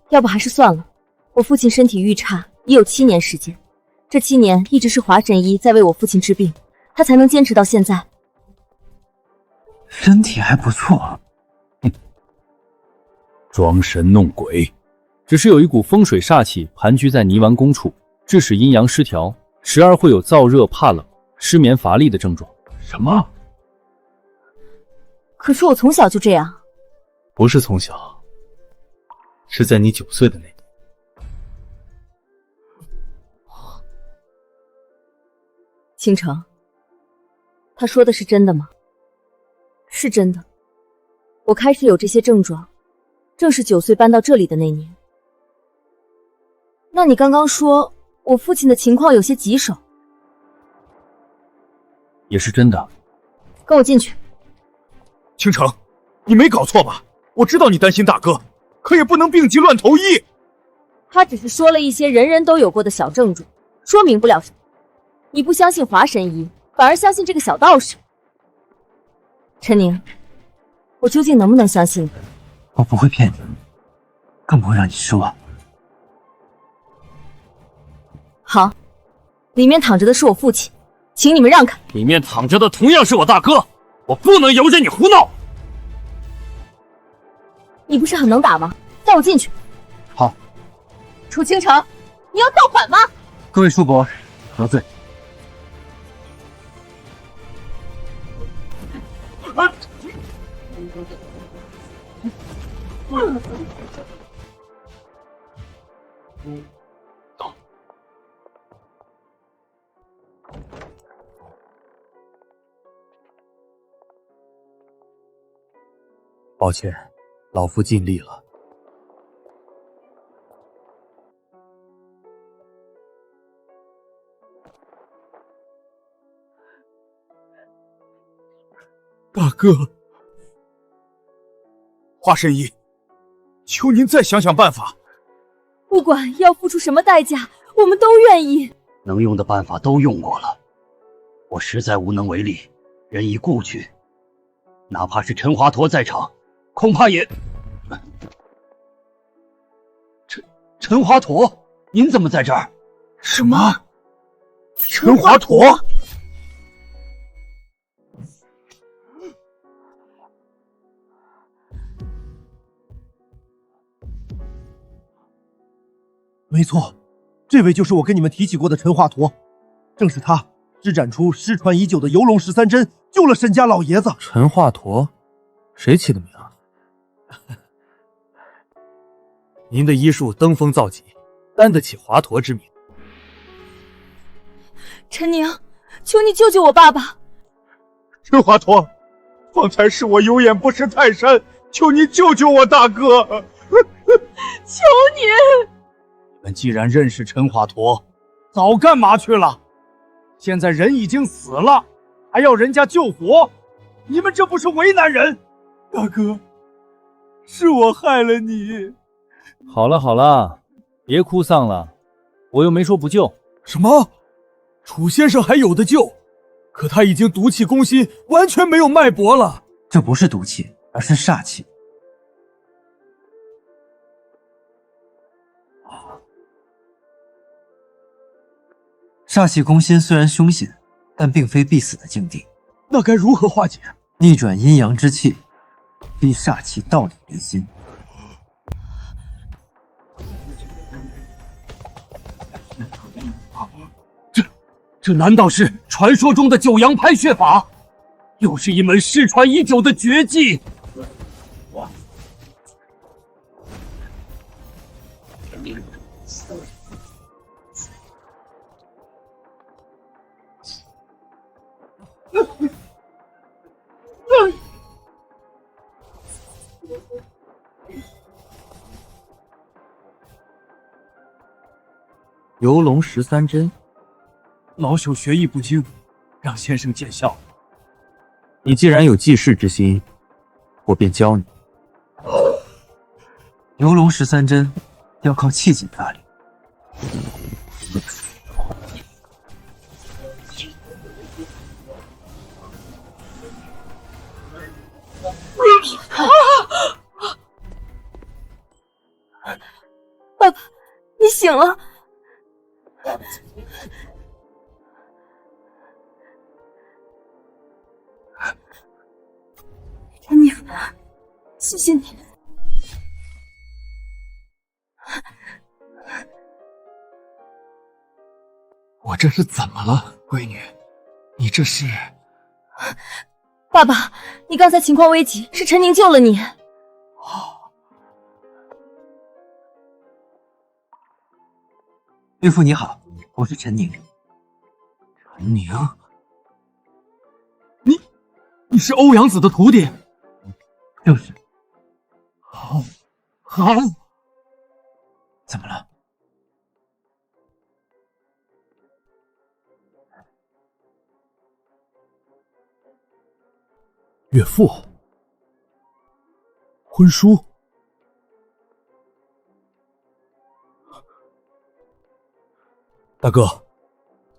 要不还是算了。我父亲身体愈差已有7年时间，这7年一直是华神医在为我父亲治病，他才能坚持到现在。身体还不错。装神弄鬼。只是有一股风水煞气盘踞在泥丸宫处，致使阴阳失调，时而会有燥热、怕冷、失眠、乏力的症状。什么？可是我从小就这样。不是从小，是在你9岁的那年。倾城，他说的是真的吗？是真的。我开始有这些症状，正是9岁搬到这里的那年。那你刚刚说我父亲的情况有些棘手，也是真的。跟我进去。倾城，你没搞错吧？我知道你担心大哥，可也不能病急乱投医。他只是说了一些人人都有过的小症状，说明不了什么。你不相信华神医，反而相信这个小道士。陈宁，我究竟能不能相信你？我不会骗你，更不会让你失望。好，里面躺着的是我父亲，请你们让开。里面躺着的同样是我大哥，我不能由着你胡闹。你不是很能打吗？带我进去。好。楚倾城，你要造反吗？各位叔伯，得罪。走。抱歉，老夫尽力了。大哥，华神医，求您再想想办法。不管要付出什么代价，我们都愿意。能用的办法都用过了，我实在无能为力，人已故去。哪怕是陈华佗在场，恐怕也……陈华佗，您怎么在这儿？什么？陈华佗？没错，这位就是我跟你们提起过的陈华佗，正是他施展出失传已久的游龙13针，救了沈家老爷子。陈华佗，谁起的名啊？您的医术登峰造极，担得起华佗之名。陈宁，求你救救我爸爸！陈华佗，方才是我有眼不识泰山，求你救救我大哥！求你！你们既然认识陈华佗，早干嘛去了？现在人已经死了，还要人家救活，你们这不是为难人？大哥，是我害了你。好了好了，别哭丧了，我又没说不救。什么？楚先生还有的救，可他已经毒气攻心，完全没有脉搏了。这不是毒气，而是煞气。煞气攻心虽然凶险，但并非必死的境地。那该如何化解？逆转阴阳之气，逼煞气倒领离心。这难道是传说中的九阳拍血法？又是一门失传已久的绝技。游龙13针。老朽学艺不精，让先生见笑。你既然有济世之心，我便教你。游龙13针要靠气劲发力。爸爸，你醒了。陈宁，谢谢你。我这是怎么了，闺女？你这是……爸爸，你刚才情况危急，是陈宁救了你。岳父你好，我是陈宁。陈宁，你是欧阳子的徒弟？就是。好，怎么了？岳父，婚书。大哥，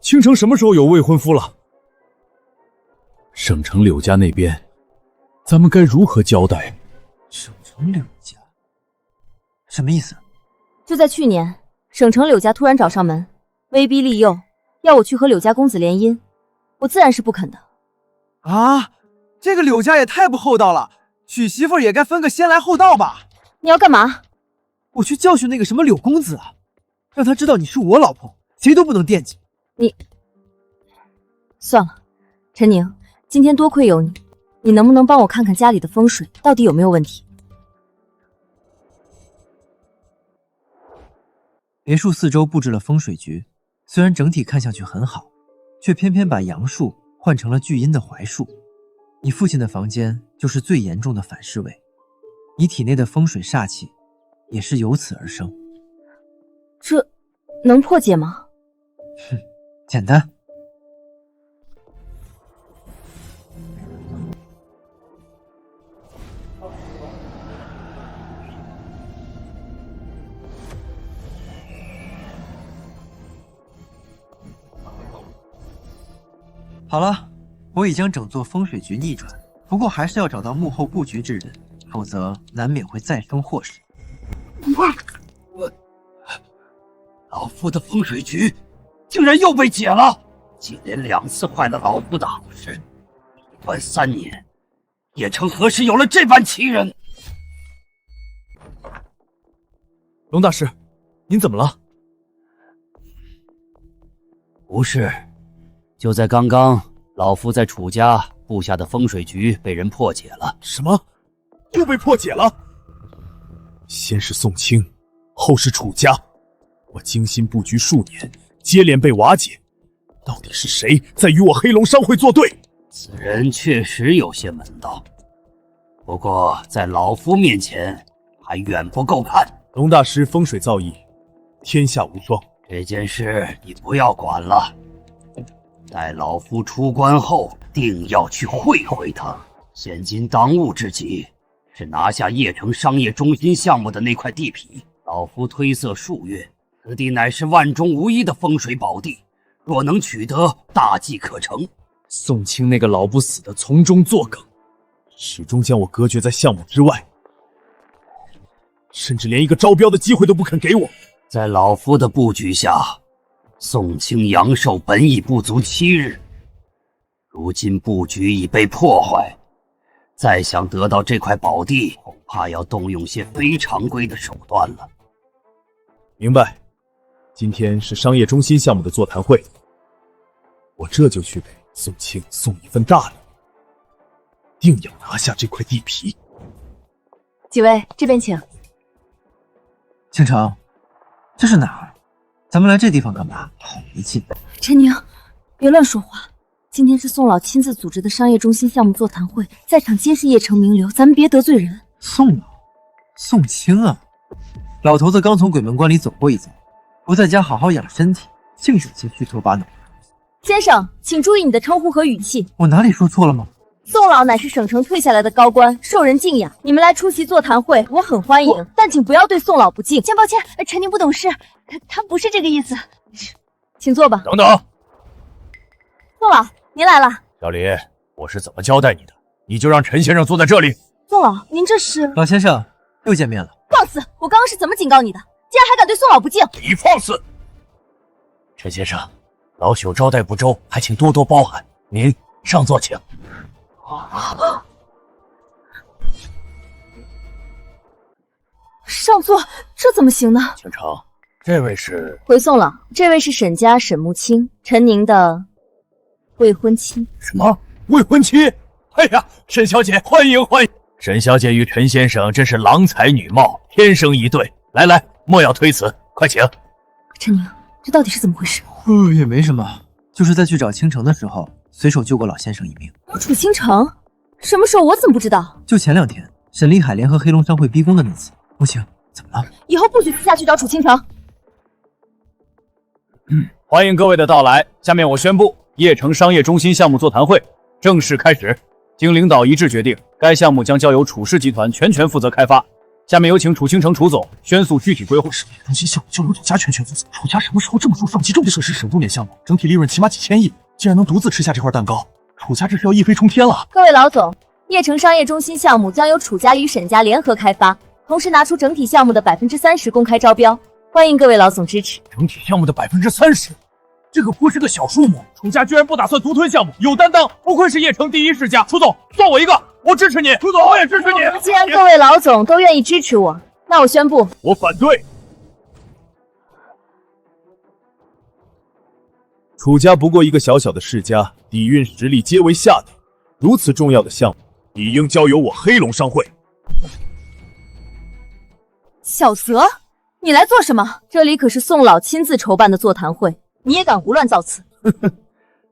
青城什么时候有未婚夫了？省城柳家那边，咱们该如何交代？省城柳家，什么意思？就在去年，省城柳家突然找上门，威逼利诱，要我去和柳家公子联姻，我自然是不肯的。啊，这个柳家也太不厚道了，娶媳妇也该分个先来后到吧？你要干嘛？我去教训那个什么柳公子啊，让他知道你是我老婆，谁都不能惦记。你算了，陈宁，今天多亏有你，你能不能帮我看看家里的风水到底有没有问题？别墅四周布置了风水局，虽然整体看上去很好，却偏偏把阳树换成了巨阴的槐树。你父亲的房间就是最严重的反噬位，你体内的风水煞气也是由此而生。这能破解吗？哼，简单。好了，我已将整座风水局逆转，不过还是要找到幕后布局之人，否则难免会再生祸事。老夫的风水局竟然又被解了，接连2次坏了老夫的好事。闭关3年，叶城何时有了这般奇人？龙大师，您怎么了？不是，就在刚刚，老夫在楚家布下的风水局被人破解了。什么？又被破解了？先是宋清，后是楚家，我精心布局数年，接连被瓦解，到底是谁在与我黑龙商会作对？此人确实有些门道，不过在老夫面前还远不够看。龙大师风水造诣，天下无双。这件事你不要管了，待老夫出关后，定要去会会他。现今当务之急是拿下邺城商业中心项目的那块地皮。老夫推测数月，此地乃是万中无一的风水宝地，若能取得，大计可成。宋清那个老不死的从中作梗，始终将我隔绝在项目之外，甚至连一个招标的机会都不肯给我。在老夫的布局下，宋清阳寿本已不足7日，如今布局已被破坏，再想得到这块宝地，恐怕要动用些非常规的手段了。明白。今天是商业中心项目的座谈会，我这就去给宋清送一份大礼，定要拿下这块地皮。几位，这边请。倾城，这是哪儿？咱们来这地方干嘛？好没劲！陈宁，别乱说话。今天是宋老亲自组织的商业中心项目座谈会，在场皆是邺城名流，咱们别得罪人。宋老，宋清啊，老头子刚从鬼门关里走过一遭，不在家好好养身体，竟有些虚头巴脑。先生，请注意你的称呼和语气。我哪里说错了吗？宋老乃是省城退下来的高官，受人敬仰。你们来出席座谈会，我很欢迎，但请不要对宋老不敬。先抱歉，陈宁不懂事，他不是这个意思。请坐吧。等等，宋老，您来了。小李，我是怎么交代你的？你就让陈先生坐在这里。宋老，您这是……老先生，又见面了。放肆！我刚刚是怎么警告你的？竟然还敢对宋老不敬！你放肆！陈先生，老朽招待不周，还请多多包涵。您上座请。上座，这怎么行呢？倾城，这位是……回宋老，这位是沈家沈慕清，陈宁的未婚妻。什么未婚妻？哎呀，沈小姐，欢迎欢迎！沈小姐与陈先生真是郎才女貌，天生一对。来来，莫要推辞，快请。陈宁，这到底是怎么回事？也没什么，就是在去找倾城的时候，随手救过老先生一命。楚倾城？什么时候？我怎么不知道？就前2天，沈立海联合黑龙商会逼宫的那次。慕清，怎么了？以后不许私下去找楚倾城。欢迎各位的到来，下面我宣布，邺城商业中心项目座谈会正式开始。经领导一致决定，该项目将交由楚氏集团全权负责开发。下面有请楚倾城楚总宣诉具体规划。商业中心项目就由楚家全权负责，楚家什么时候这么注重集中设施省重点项目，整体利润起码几千亿，竟然能独自吃下这块蛋糕，楚家这是要一飞冲天了。各位老总，邺城商业中心项目将由楚家与沈家联合开发，同时拿出整体项目的30%公开招标，欢迎各位老总支持。整体项目的30%，这可不是个小数目。楚家居然不打算独吞项目，有担当，不愧是邺城第一世家。楚总，算我一个，我支持你。楚总，我也支持你。既然各位老总都愿意支持我，那我宣布，我反对。楚家不过一个小小的世家，底蕴实力皆为下等，如此重要的项目，理应交由我黑龙商会。小泽，你来做什么？这里可是宋老亲自筹办的座谈会，你也敢胡乱造次？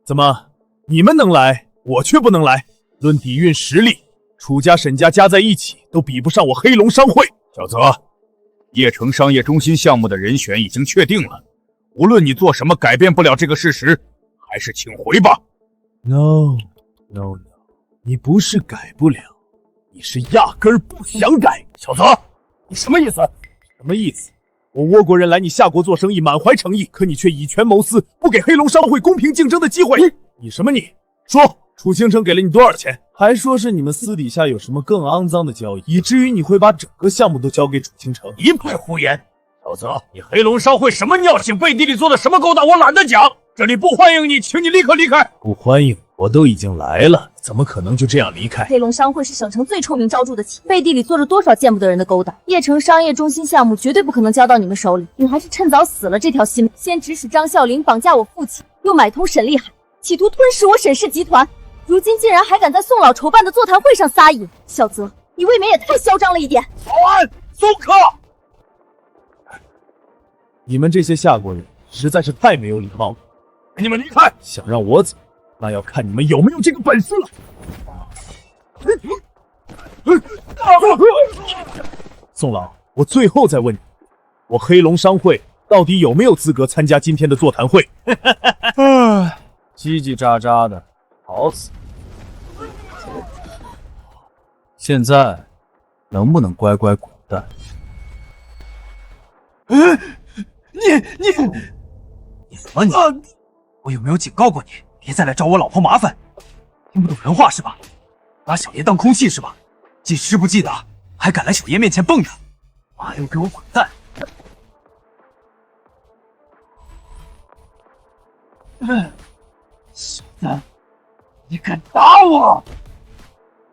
怎么，你们能来，我却不能来？论底蕴实力，楚家、沈家加在一起都比不上我黑龙商会。小泽，邺城商业中心项目的人选已经确定了，无论你做什么改变不了这个事实，还是请回吧。No， 你不是改不了，你是压根儿不想改。小泽，你什么意思？什么意思？我倭国人来你夏国做生意，满怀诚意，可你却以权谋私，不给黑龙商会公平竞争的机会。你什么你？说，楚清城给了你多少钱？还说是你们私底下有什么更肮脏的交易，以至于你会把整个项目都交给楚清城？一派胡言！小泽，你黑龙商会什么尿性，背地里做的什么勾当，我懒得讲。这里不欢迎你，请你立刻离开。不欢迎？我都已经来了，怎么可能就这样离开？黑龙商会是省城最臭名昭著的企业，背地里做着多少见不得人的勾当。邺城商业中心项目绝对不可能交到你们手里，你还是趁早死了这条心。先指使张啸林绑架我父亲，又买通沈厉海，企图吞噬我沈氏集团，如今竟然还敢在宋老筹办的座谈会上撒野。小泽，你未免也太嚣张了一点。保安，松客！你们这些夏国人实在是太没有礼貌了。你们离开！想让我走，那要看你们有没有这个本事了。宋老，我最后再问你，我黑龙商会到底有没有资格参加今天的座谈会？唉，叽叽喳喳的，好死！现在能不能乖乖滚蛋？你什么你？我有没有警告过你，别再来找我老婆麻烦？听不懂人话是吧？拿小爷当空气是吧？记师不记得，还敢来小爷面前蹦跶？妈又给我滚蛋！小子，你敢打我？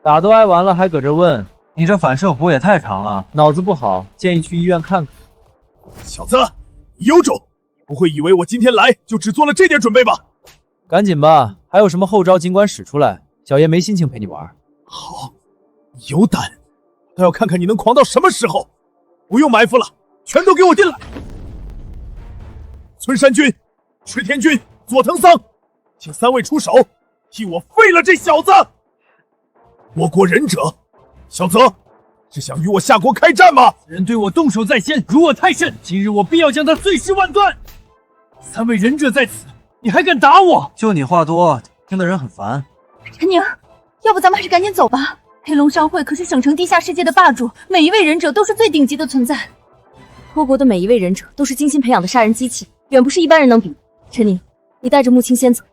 打都挨完了，还搁这问？你这反射弧也太长了，脑子不好，建议去医院看看。小子，你有种！不会以为我今天来就只做了这点准备吧？赶紧吧，还有什么后招尽管使出来，小爷没心情陪你玩。好，你有胆，倒要看看你能狂到什么时候！不用埋伏了，全都给我进来！村山君、池田君、佐藤桑，请3位出手，替我废了这小子！倭国忍者，小泽，是想与我夏国开战吗？人对我动手在先，辱我太甚，今日我必要将他碎尸万段。3位忍者在此，你还敢打我？就你话多，听的人很烦。陈宁，要不咱们还是赶紧走吧。黑龙商会可是省城地下世界的霸主，每一位忍者都是最顶级的存在。倭国的每一位忍者都是精心培养的杀人机器，远不是一般人能比。陈宁，你带着木青先走，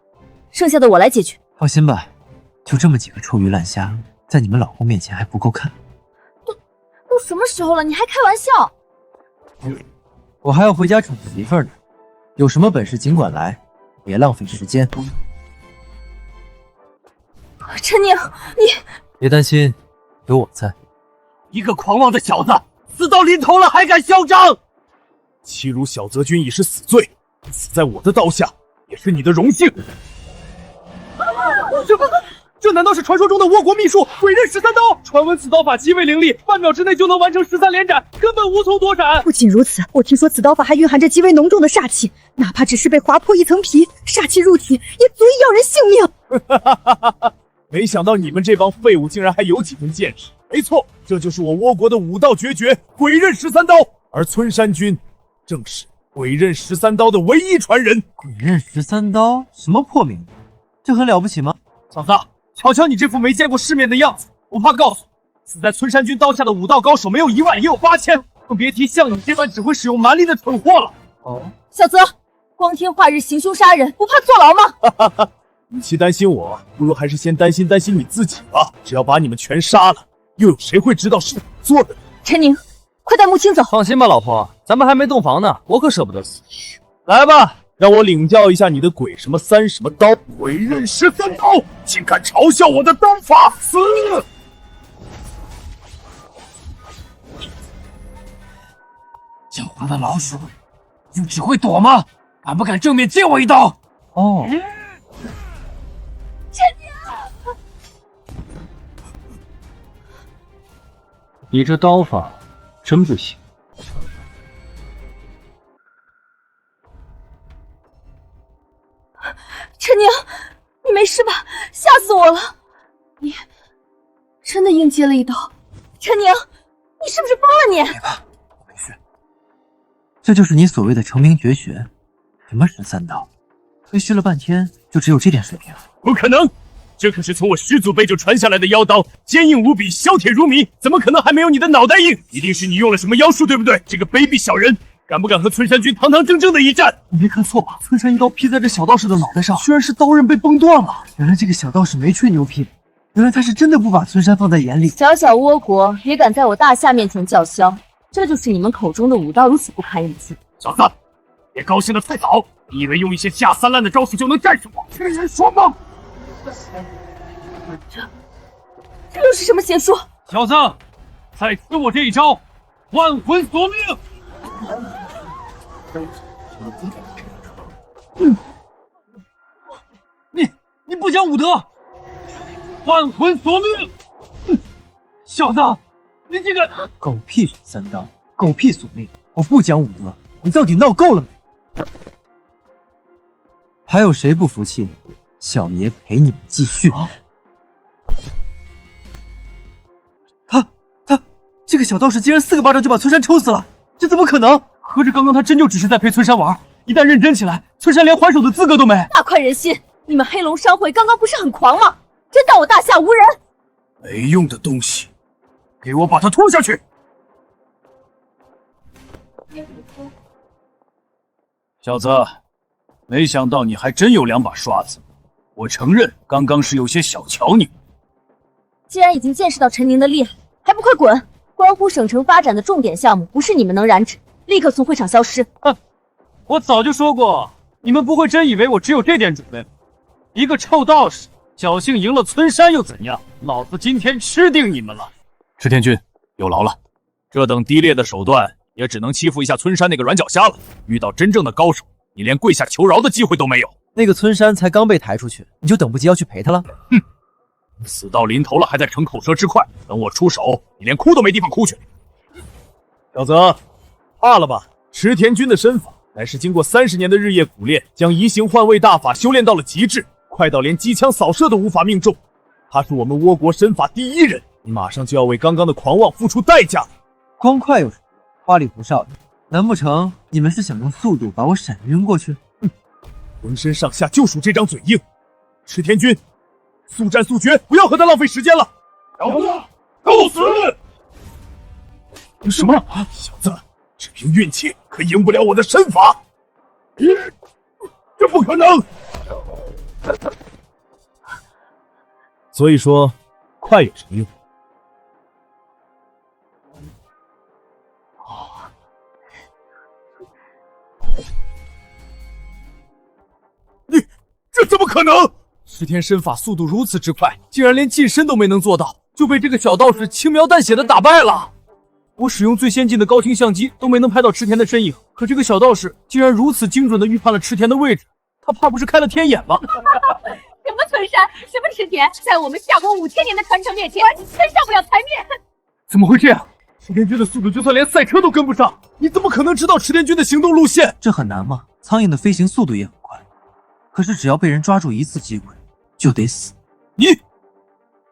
剩下的我来解决。放心吧，就这么几个臭鱼烂虾，在你们老公面前还不够看。都什么时候了，你还开玩笑？我还要回家宠媳妇呢，有什么本事尽管来，别浪费时间。陈宁，你别担心，有我在。一个狂妄的小子，死到临头了还敢嚣张！欺辱小泽君已是死罪，死在我的刀下也是你的荣幸。这难道是传说中的倭国秘术鬼刃13刀？传闻此刀法极为灵力，半秒之内就能完成13连斩，根本无从躲闪。不仅如此，我听说此刀法还蕴含着极为浓重的煞气，哪怕只是被划破一层皮，煞气入体也足以要人性命。没想到你们这帮废物竟然还有几分见识。没错，这就是我倭国的武道绝学鬼刃13刀，而村山君正是鬼刃13刀的唯一传人。鬼刃13刀，什么破名字？这很了不起吗？小子，瞧瞧你这副没见过世面的样子，不怕告诉你，死在村山君刀下的武道高手没有1万也有8000，更别提像你这般只会使用蛮力的蠢货了。哦，小泽，光天化日行凶杀人，不怕坐牢吗？与其担心我，不如还是先担心你自己吧。只要把你们全杀了，又有谁会知道是我做的？陈宁，快带木青走。放心吧，老婆，咱们还没洞房呢，我可舍不得死。来吧，让我领教一下你的鬼什么3什么刀，鬼刃13刀，竟敢嘲笑我的刀法，死！狡猾的老鼠，就只会躲吗？敢不敢正面接我一刀？哦。陈宁，你这刀法真不行。陈宁，你没事吧？吓死我了！你真的硬接了一刀。陈宁，你是不是疯了你？别怕，我没事。这就是你所谓的成名绝学，什么13刀？吹嘘了半天，就只有这点水平？不可能，这可是从我师祖辈就传下来的妖刀，坚硬无比，削铁如泥，怎么可能还没有你的脑袋硬？一定是你用了什么妖术，对不对？这个卑鄙小人，敢不敢和村山君堂堂正正的一战？你没看错吧？村山一刀劈在这小道士的脑袋上，居然是刀刃被崩断了。原来这个小道士没吹牛皮，原来他是真的不把村山放在眼里。小小倭国也敢在我大夏面前叫嚣，这就是你们口中的武道如此不堪一击。小子，别高兴的太早，你以为用一些下三滥的招数就能战胜我？痴人说梦！这又是什么邪术？小子，再吃我这一招，万魂索命！你不讲武德，万魂索命！小子，你这个狗屁神三刀，狗屁索命！我不讲武德，你到底闹够了没？还有谁不服气？小爷陪你们继续。这个小道士竟然4个巴掌就把村山抽死了，这怎么可能？合着刚刚他真就只是在陪村山玩，一旦认真起来，村山连还手的资格都没。大快人心！你们黑龙商会刚刚不是很狂吗？真当我大夏无人？没用的东西，给我把他拖下去！小子，没想到你还真有2把刷子。我承认刚刚是有些小瞧你。既然已经见识到陈宁的厉害，还不快滚！关乎省城发展的重点项目，不是你们能染指，立刻从会场消失。我早就说过，你们不会真以为我只有这点准备吧？一个臭道士，侥幸赢了村山又怎样？老子今天吃定你们了！赤天君，有劳了。这等低劣的手段，也只能欺负一下村山那个软脚虾了。遇到真正的高手，你连跪下求饶的机会都没有。那个村山才刚被抬出去，你就等不及要去陪他了？哼！死到临头了，还在逞口舌之快。等我出手，你连哭都没地方哭去。小泽，怕了吧？池田君的身法乃是经过30年的日夜苦练，将移形换位大法修炼到了极致，快到连机枪扫射都无法命中。他是我们倭国身法第1人，你马上就要为刚刚的狂妄付出代价了。光快有什么用？花里胡哨的，难不成你们是想用速度把我闪晕过去？浑身上下就属这张嘴硬。池田君，速战速决，不要和他浪费时间了。小子，够死！什么？小子，只凭运气可赢不了我的身法？这不可能！所以说，快有什么用？这怎么可能？石天身法速度如此之快，竟然连近身都没能做到，就被这个小道士轻描淡写的打败了。我使用最先进的高清相机都没能拍到池田的身影，可这个小道士竟然如此精准的预判了池田的位置，他怕不是开了天眼吧？什么村山，什么池田，在我们夏国5000年的传承面前，真上不了台面。怎么会这样？池田君的速度就算连赛车都跟不上，你怎么可能知道池田君的行动路线？这很难吗？苍蝇的飞行速度也很快，可是只要被人抓住1次机会，就得死。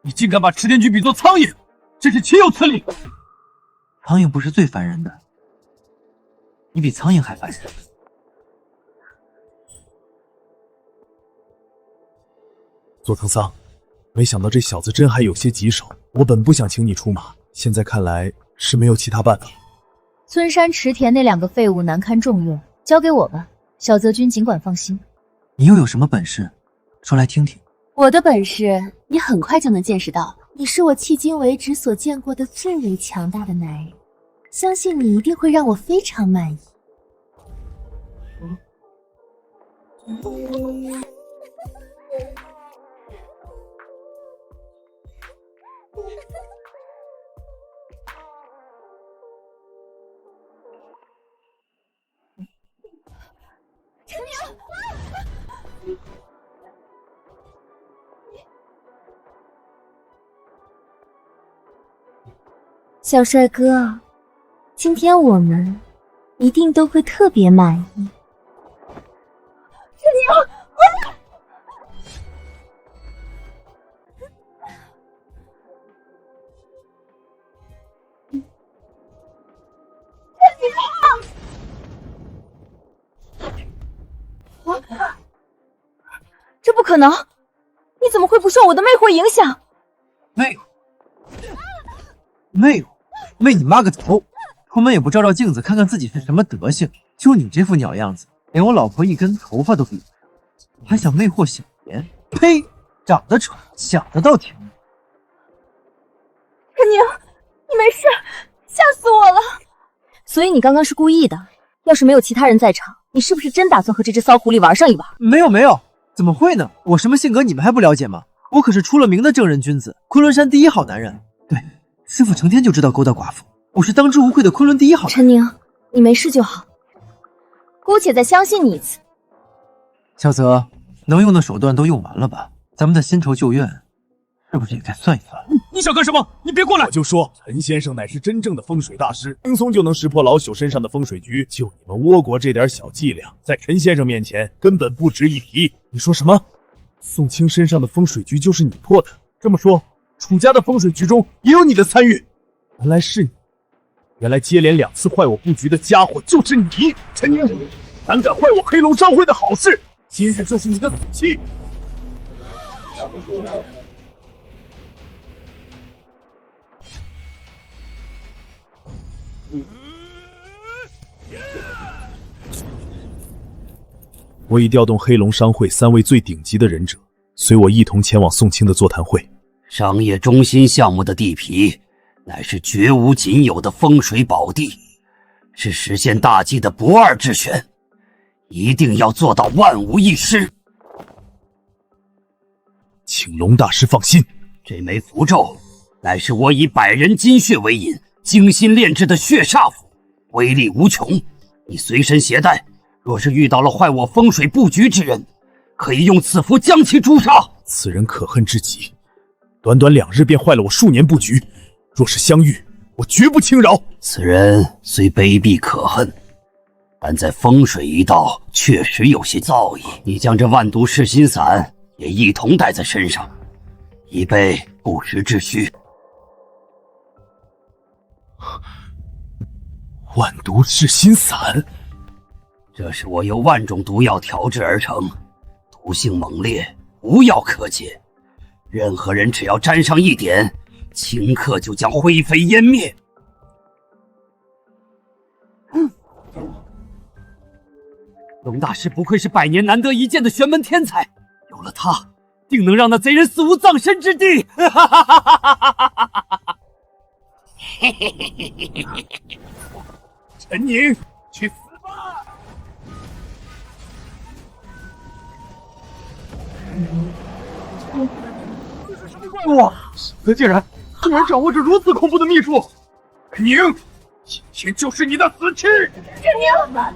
你竟敢把池田君比作苍蝇，真是岂有此理！苍蝇不是最烦人的，你比苍蝇还烦人。佐藤桑，没想到这小子真还有些棘手。我本不想请你出马，现在看来是没有其他办法。村山池田那2个废物难堪重用，交给我吧，小泽君尽管放心。你又有什么本事？说来听听。我的本事，你很快就能见识到。你是我迄今为止所见过的最为强大的男人，相信你一定会让我非常满意。陈明，小帅哥，今天我们一定都会特别满意。陈明，这不可能！你怎么会不受我的魅惑影响？魅惑，魅你妈个头！出门也不照照镜子，看看自己是什么德行。就你这副鸟样子，连我老婆一根头发都比不上，还想魅惑小莲？呸！长得丑，想得倒挺。陈宁，你没事？吓死我了！所以你刚刚是故意的？要是没有其他人在场，你是不是真打算和这只骚狐狸玩上一玩？没有，怎么会呢？我什么性格你们还不了解吗？我可是出了名的正人君子，昆仑山第一好男人。对，师傅成天就知道勾搭寡妇，我是当之无愧的昆仑第一好男人。陈宁，你没事就好，姑且再相信你一次。小泽，能用的手段都用完了吧？咱们的新仇旧怨，是不是也该算一算？你想干什么？你别过来！我就说，陈先生乃是真正的风水大师，轻松就能识破老朽身上的风水局。就你们倭国这点小伎俩，在陈先生面前根本不值一提。你说什么？宋清身上的风水局就是你破的？这么说，楚家的风水局中也有你的参与？原来是你！原来接连2次坏我布局的家伙就是你，陈宁！胆敢坏我黑龙商会的好事，今日就是你的死期！我已调动黑龙商会3位最顶级的忍者，随我一同前往宋清的座谈会。商业中心项目的地皮，乃是绝无仅有的风水宝地，是实现大计的不二之选，一定要做到万无一失。请龙大师放心，这枚符咒乃是我以100人金血为引，精心炼制的血煞符，威力无穷。你随身携带，若是遇到了坏我风水布局之人，可以用此符将其诛杀。此人可恨至极，短短2日便坏了我数年布局，若是相遇，我绝不轻饶。此人虽卑鄙可恨，但在风水一道确实有些造诣。你将这万毒噬心散也一同带在身上，以备不时之需。万毒噬心散，这是我由万种毒药调制而成，毒性猛烈，无药可解。任何人只要沾上一点，顷刻就将灰飞烟灭。龙大师不愧是100年难得一见的玄门天才，有了他，定能让那贼人死无葬身之地。陈宁，去死吧！这是什么怪物？他竟然掌握着如此恐怖的秘术！陈宁，今天就是你的死期！陈宁！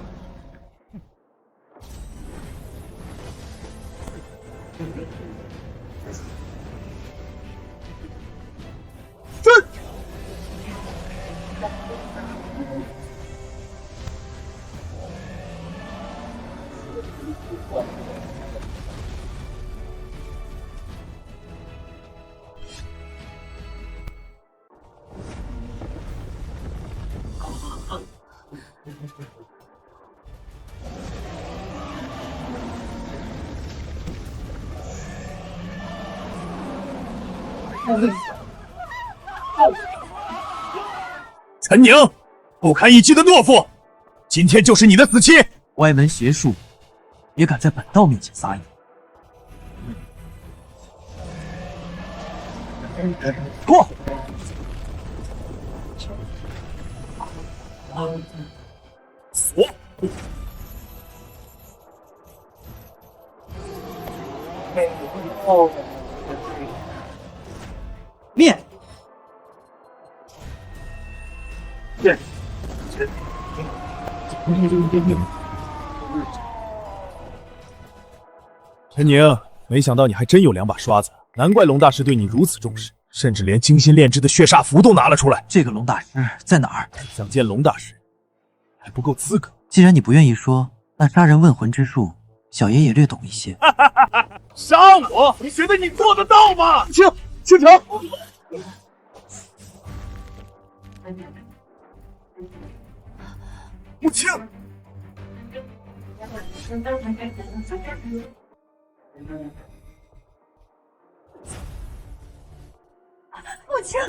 陈宁，不堪一击的懦夫，今天就是你的死期！歪门邪术，也敢在本道面前撒野？破！锁！灭！灭！陈宁，没想到你还真有2把刷子，难怪龙大师对你如此重视，甚至连精心炼制的血煞符都拿了出来。这个龙大师在哪儿？想见龙大师，还不够资格。既然你不愿意说，那杀人问魂之术，小爷也略懂一些。杀我？你觉得你做得到吗？清城，母亲。母亲，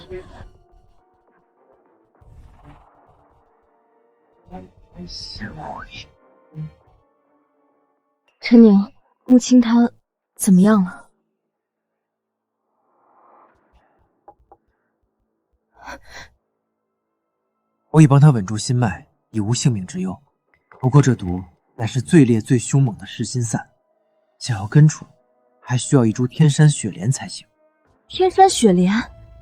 陈宁，穆青他怎么样了？我已帮他稳住心脉，已无性命之忧。不过这毒乃是最烈最凶猛的噬心散，想要根除，还需要一株天山雪莲才行。天山雪莲，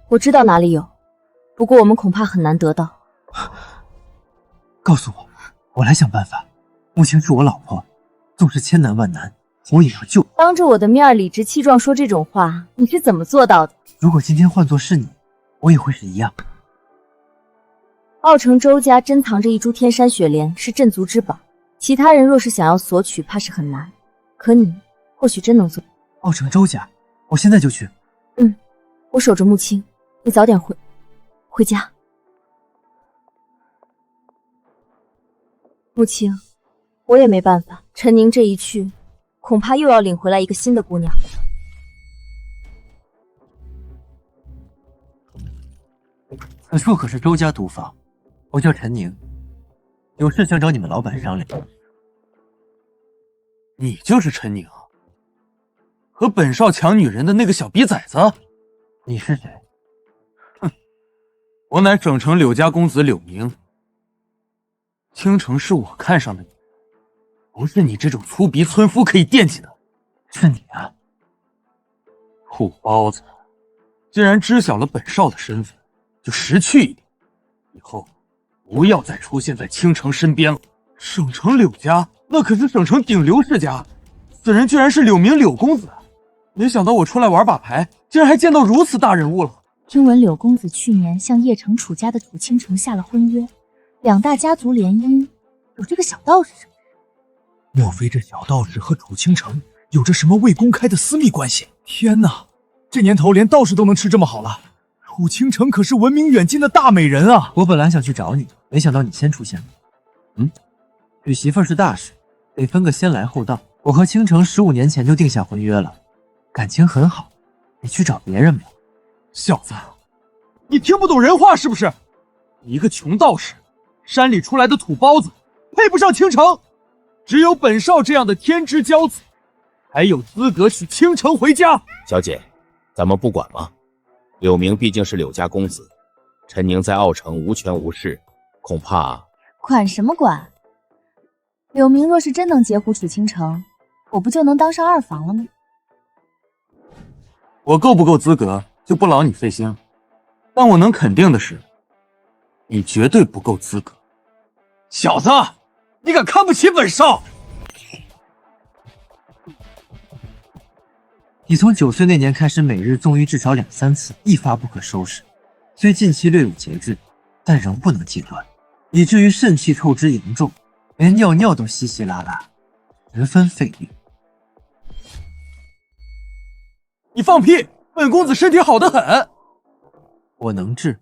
我知道哪里有，不过我们恐怕很难得到。告诉我，我来想办法。穆青是我老婆，纵是千难万难，我也要救。当着我的面理直气壮说这种话，你是怎么做到的？如果今天换作是你，我也会是一样。奥城周家珍藏着一株天山雪莲，是镇族之宝，其他人若是想要索取，怕是很难。可你或许真能做。奥城周家，我现在就去。我守着穆青，你早点回家。穆青，我也没办法，陈宁这一去，恐怕又要领回来一个新的姑娘。此处可是周家毒房，我叫陈宁，有事想找你们老板商量。你就是陈宁，和本少抢女人的那个小逼崽子？你是谁？哼，我乃省城柳家公子柳明。倾城是我看上的女人，不是你这种粗鄙村夫可以惦记的。是你啊，土包子！既然知晓了本少的身份，就识趣一点，以后不要再出现在倾城身边了。省城柳家那可是省城顶流世家，此人居然是柳明柳公子。没想到我出来玩把牌，竟然还见到如此大人物了。听闻柳公子去年向邺城楚家的楚倾城下了婚约，两大家族联姻，有这个小道士什么人？莫非这小道士和楚倾城有着什么未公开的私密关系？天哪，这年头连道士都能吃这么好了。楚倾城可是闻名远近的大美人啊！我本来想去找你，没想到你先出现了。娶媳妇是大事，得分个先来后到。我和倾城15年前就定下婚约了，感情很好，你去找别人吧。小子，你听不懂人话是不是？一个穷道士，山里出来的土包子，配不上倾城。只有本少这样的天之骄子，才有资格娶倾城回家。小姐，咱们不管吗？柳明毕竟是柳家公子，陈宁在奥城无权无势，恐怕……管什么管？柳明若是真能截胡楚倾城，我不就能当上二房了吗？我够不够资格就不劳你费心了，但我能肯定的是，你绝对不够资格。小子，你敢看不起本少？你从9岁那年开始，每日纵欲至少2、3次，一发不可收拾。虽近期略有节制，但仍不能戒断，以至于肾气透支严重，连尿尿都稀稀拉拉，十分费力。你放屁！本公子身体好得很。我能治。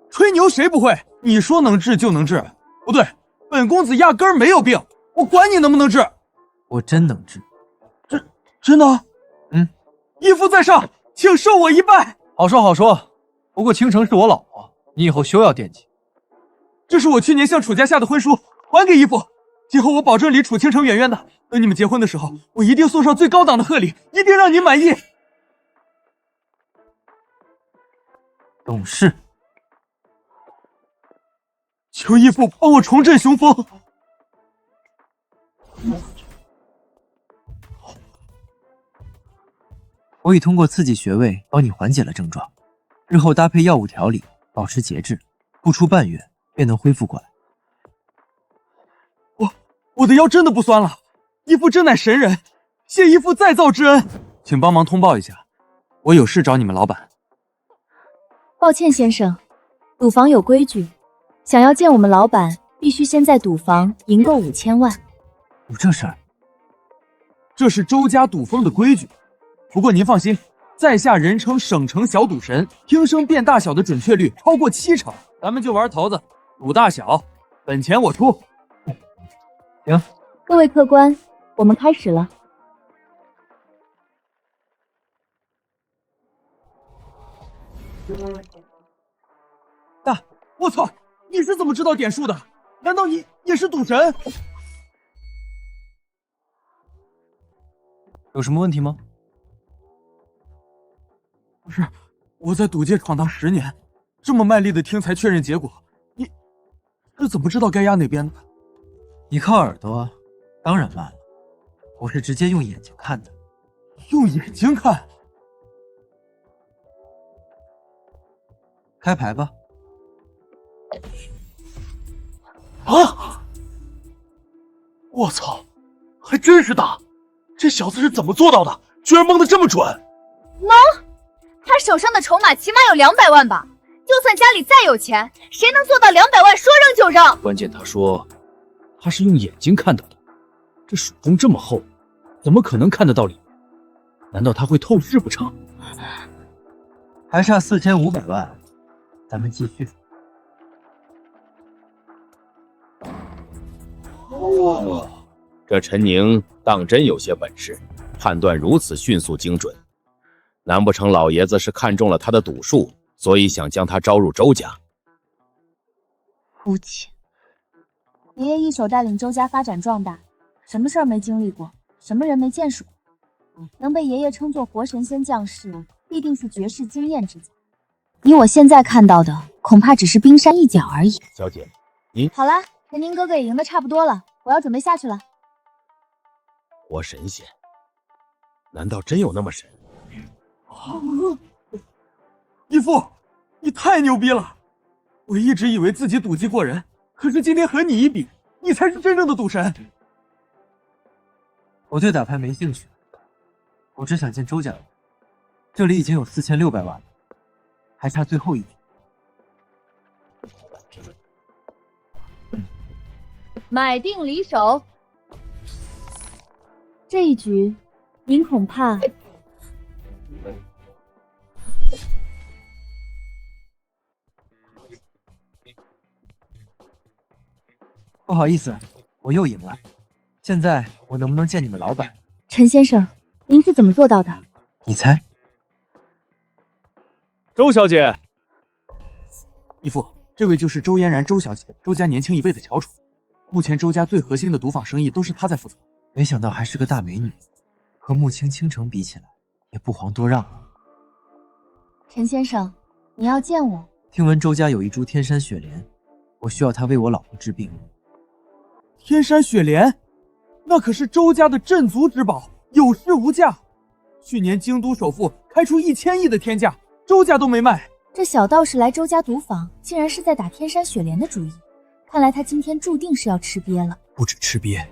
吹牛谁不会？你说能治就能治？不对，本公子压根儿没有病，我管你能不能治。我真能治。真的？义父在上，请受我一拜。好说好说，不过倾城是我老婆，你以后休要惦记。这是我去年向楚家下的婚书，还给义父。今后我保证离楚倾城远远的。等你们结婚的时候，我一定送上最高档的贺礼，一定让你满意。懂事。求义父帮我重振雄风。我已通过刺激穴位帮你缓解了症状，日后搭配药物调理，保持节制，不出半月便能恢复过来。我的腰真的不酸了，义父真乃神人，谢义父再造之恩。请帮忙通报一下，我有事找你们老板。抱歉先生，赌房有规矩，想要见我们老板，必须先在赌房赢够5000万。有这事儿？这是周家赌风的规矩。不过您放心，在下人称省城小赌神，听声辨大小的准确率超过70%。咱们就玩头子，赌大小，本钱我出。行，各位客官，我们开始了。我操，你是怎么知道点数的？难道你也是赌神？有什么问题吗？不是，我在赌界闯荡10年，这么卖力的听才确认结果，你是怎么知道该压哪边的？你靠耳朵，当然慢了。我是直接用眼睛看的。用眼睛看？开牌吧。啊！我操，还真是大！这小子是怎么做到的？居然蒙得这么准！蒙？他手上的筹码起码有200万吧？就算家里再有钱，谁能做到200万说扔就扔？关键他说他是用眼睛看到的，这蜀宫这么厚，怎么可能看得到里面？难道他会透视不成？还差4500万，咱们继续。这陈宁当真有些本事，判断如此迅速精准。难不成老爷子是看中了他的赌术，所以想将他招入周家？肤浅。爷爷一手带领周家发展壮大，什么事儿没经历过，什么人没见识过。能被爷爷称作活神仙降世，必定是绝世惊艳之家。以我现在看到的，恐怕只是冰山一角而已。小姐，您好了，陈宁哥哥也赢得差不多了，我要准备下去了。活神仙，难道真有那么神？义父，你太牛逼了！我一直以为自己赌技过人，可是今天和你一比，你才是真正的赌神。我对打牌没兴趣，我只想进周家。这里已经有4600万了，还差最后一局。买定离手，这一局您恐怕不好意思，我又赢了。现在我能不能见你们老板？陈先生，您是怎么做到的？你猜。周小姐，义父，这位就是周嫣然周小姐，周家年轻一辈的翘楚。目前周家最核心的赌坊生意都是她在负责。没想到还是个大美女，和穆青倾城比起来，也不遑多让。陈先生，你要见我？听闻周家有一株天山雪莲，我需要它为我老婆治病。天山雪莲，那可是周家的镇族之宝，有市无价。去年京都首富开出1000亿的天价，周家都没卖。这小道士来周家赌坊，竟然是在打天山雪莲的主意。看来他今天注定是要吃瘪了。不止吃瘪，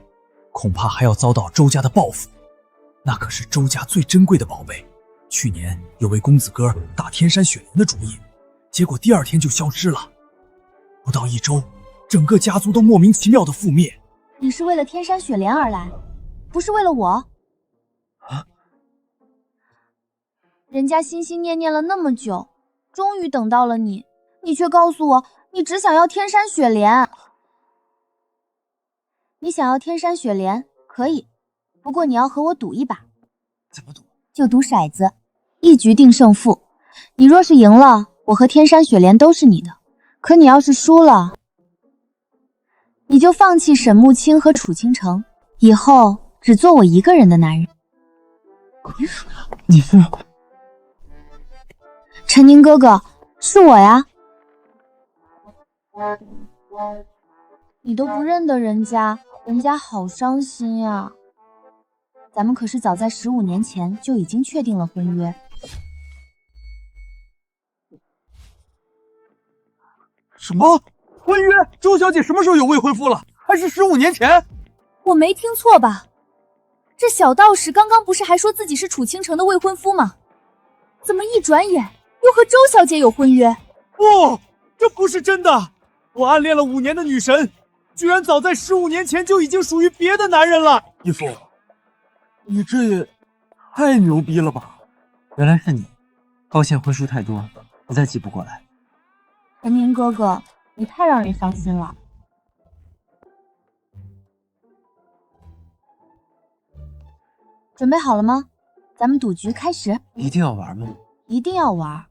恐怕还要遭到周家的报复。那可是周家最珍贵的宝贝。去年有位公子哥打天山雪莲的主意，结果第2天就消失了。不到1周，整个家族都莫名其妙的覆灭。你是为了天山雪莲而来，不是为了我？啊！人家心心念念了那么久，终于等到了你，你却告诉我你只想要天山雪莲。你想要天山雪莲可以，不过你要和我赌一把。怎么赌？就赌骰子，1局定胜负。你若是赢了，我和天山雪莲都是你的；可你要是输了，你就放弃沈慕清和楚倾城，以后只做我一个人的男人。你是陈宁哥哥，是我呀。你都不认得人家，人家好伤心呀。咱们可是早在15年前就已经确定了婚约。什么婚约？周小姐什么时候有未婚夫了？还是15年前？我没听错吧？这小道士刚刚不是还说自己是楚倾城的未婚夫吗？怎么一转眼又和周小姐有婚约？不，这不是真的！我暗恋了5年的女神，居然早在15年前就已经属于别的男人了。义父，你这也太牛逼了吧！原来是你，高县婚书太多，实在记不过来。陈宁哥哥，你太让人伤心了。准备好了吗？咱们赌局开始。一定要玩吗？一定要玩。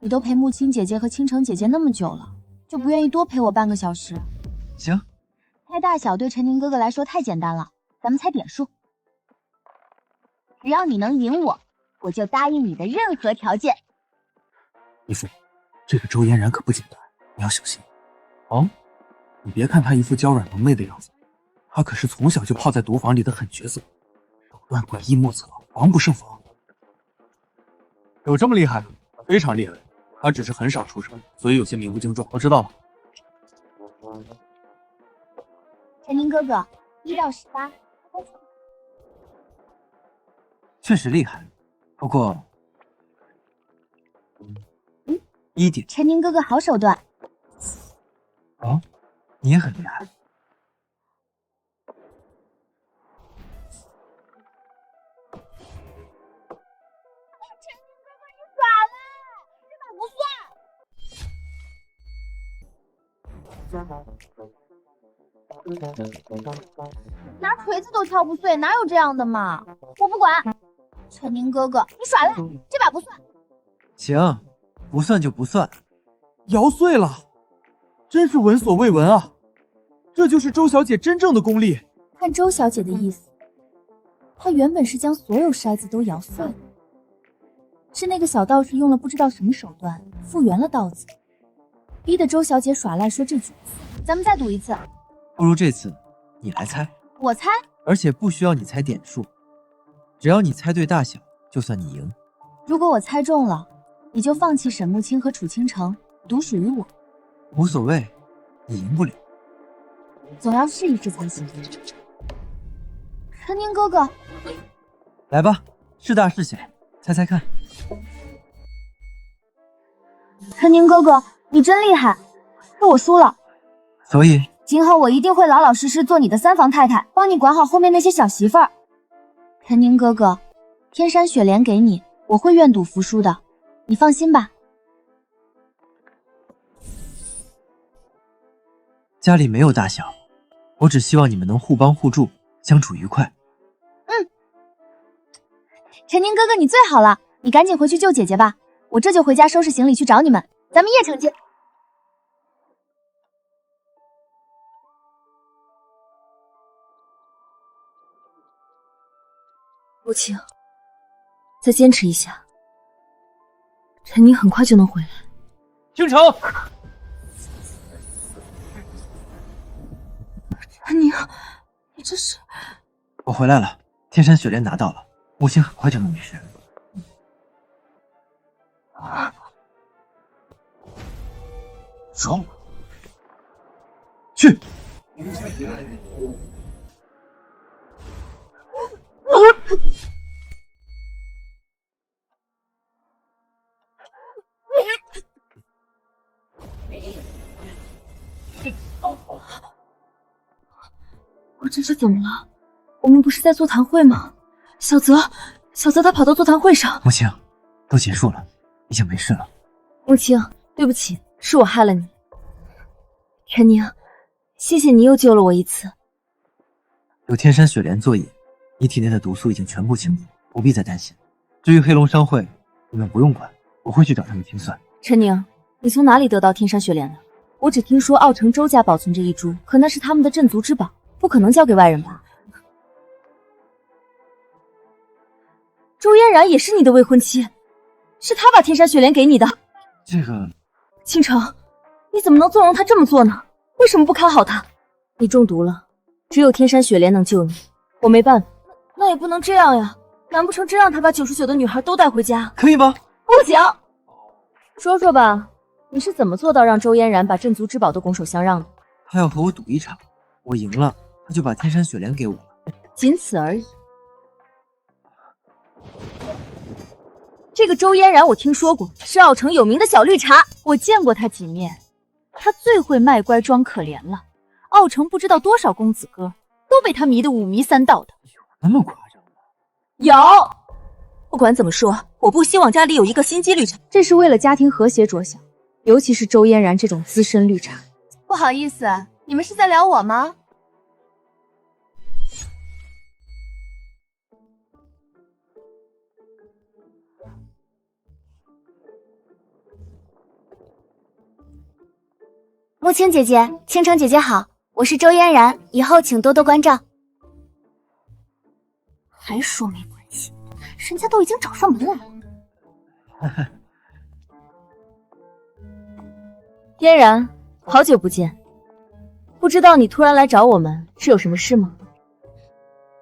你都陪慕清姐姐和倾城姐姐那么久了，就不愿意多陪我半个小时？行。猜大小对陈宁哥哥来说太简单了，咱们猜点数。只要你能赢我，我就答应你的任何条件。义父，这个周嫣然可不简单，你要小心。哦，你别看她一副娇软萌媚的样子，她可是从小就泡在毒房里的狠角色，手段诡异莫测，防不胜防。有这么厉害？非常厉害。她只是很少出声，所以有些迷糊精状。我知道了。陈宁哥哥，1到18。确实厉害，不过1点。陈宁哥哥好手段。哦，你也很厉害。拿锤子都敲不碎，哪有这样的嘛？我不管。陈宁哥哥，你耍赖，这把不算。行，不算就不算。摇碎了，真是闻所未闻啊！这就是周小姐真正的功力。看周小姐的意思，她原本是将所有筛子都摇碎了，是那个小道士用了不知道什么手段复原了刀子，逼得周小姐耍赖说这几次。咱们再赌一次。不如这次你来猜。我猜。而且不需要你猜点数，只要你猜对大小，就算你赢。如果我猜中了，你就放弃沈慕清和楚倾城，独属于我。无所谓，你赢不了。总要试一试才行。陈宁哥哥，来吧，是大是小，猜猜看。陈宁哥哥，你真厉害，可我输了。所以今后我一定会老老实实做你的3房太太，帮你管好后面那些小媳妇儿。陈宁哥哥，天山雪莲给你，我会愿赌服输的，你放心吧。家里没有大小，我只希望你们能互帮互助，相处愉快。陈宁哥哥，你最好了，你赶紧回去救姐姐吧，我这就回家收拾行李去找你们，咱们邺城见。母亲，再坚持一下，陈宁很快就能回来。倾城，陈宁，你这是……我回来了，天山雪莲拿到了，母亲很快就能没事。走，去。我这是怎么了？我们不是在座谈会吗？小泽他跑到座谈会上。母亲，都结束了，已经没事了。母亲，对不起，是我害了你。陈宁，谢谢你又救了我一次。有天山雪莲作引，你体内的毒素已经全部清除，不必再担心。至于黑龙商会，你们不用管，我会去找他们清算。陈宁，你从哪里得到天山雪莲的？我只听说奥城周家保存着一株，可那是他们的镇族之宝，不可能交给外人吧？周嫣然也是你的未婚妻，是她把天山雪莲给你的。这个，倾城，你怎么能纵容她这么做呢？为什么不看好她？你中毒了，只有天山雪莲能救你，我没办法。那也不能这样呀，难不成真让她把99的女孩都带回家？可以吗？不行。说说吧，你是怎么做到让周嫣然把镇族之宝都拱手相让的？他要和我赌一场，我赢了，他就把天山雪莲给我了，仅此而已。这个周嫣然我听说过，是奥城有名的小绿茶，我见过她几面。她最会卖乖装可怜了，奥城不知道多少公子哥都被她迷得五迷三道的。那么夸张吗？有。不管怎么说，我不希望家里有一个心机绿茶，这是为了家庭和谐着想，尤其是周嫣然这种资深绿茶。不好意思，你们是在聊我吗？木青姐姐，倾城姐姐好，我是周嫣然，以后请多多关照。还说没关系，人家都已经找上门来了。嫣然，好久不见，不知道你突然来找我们是有什么事吗？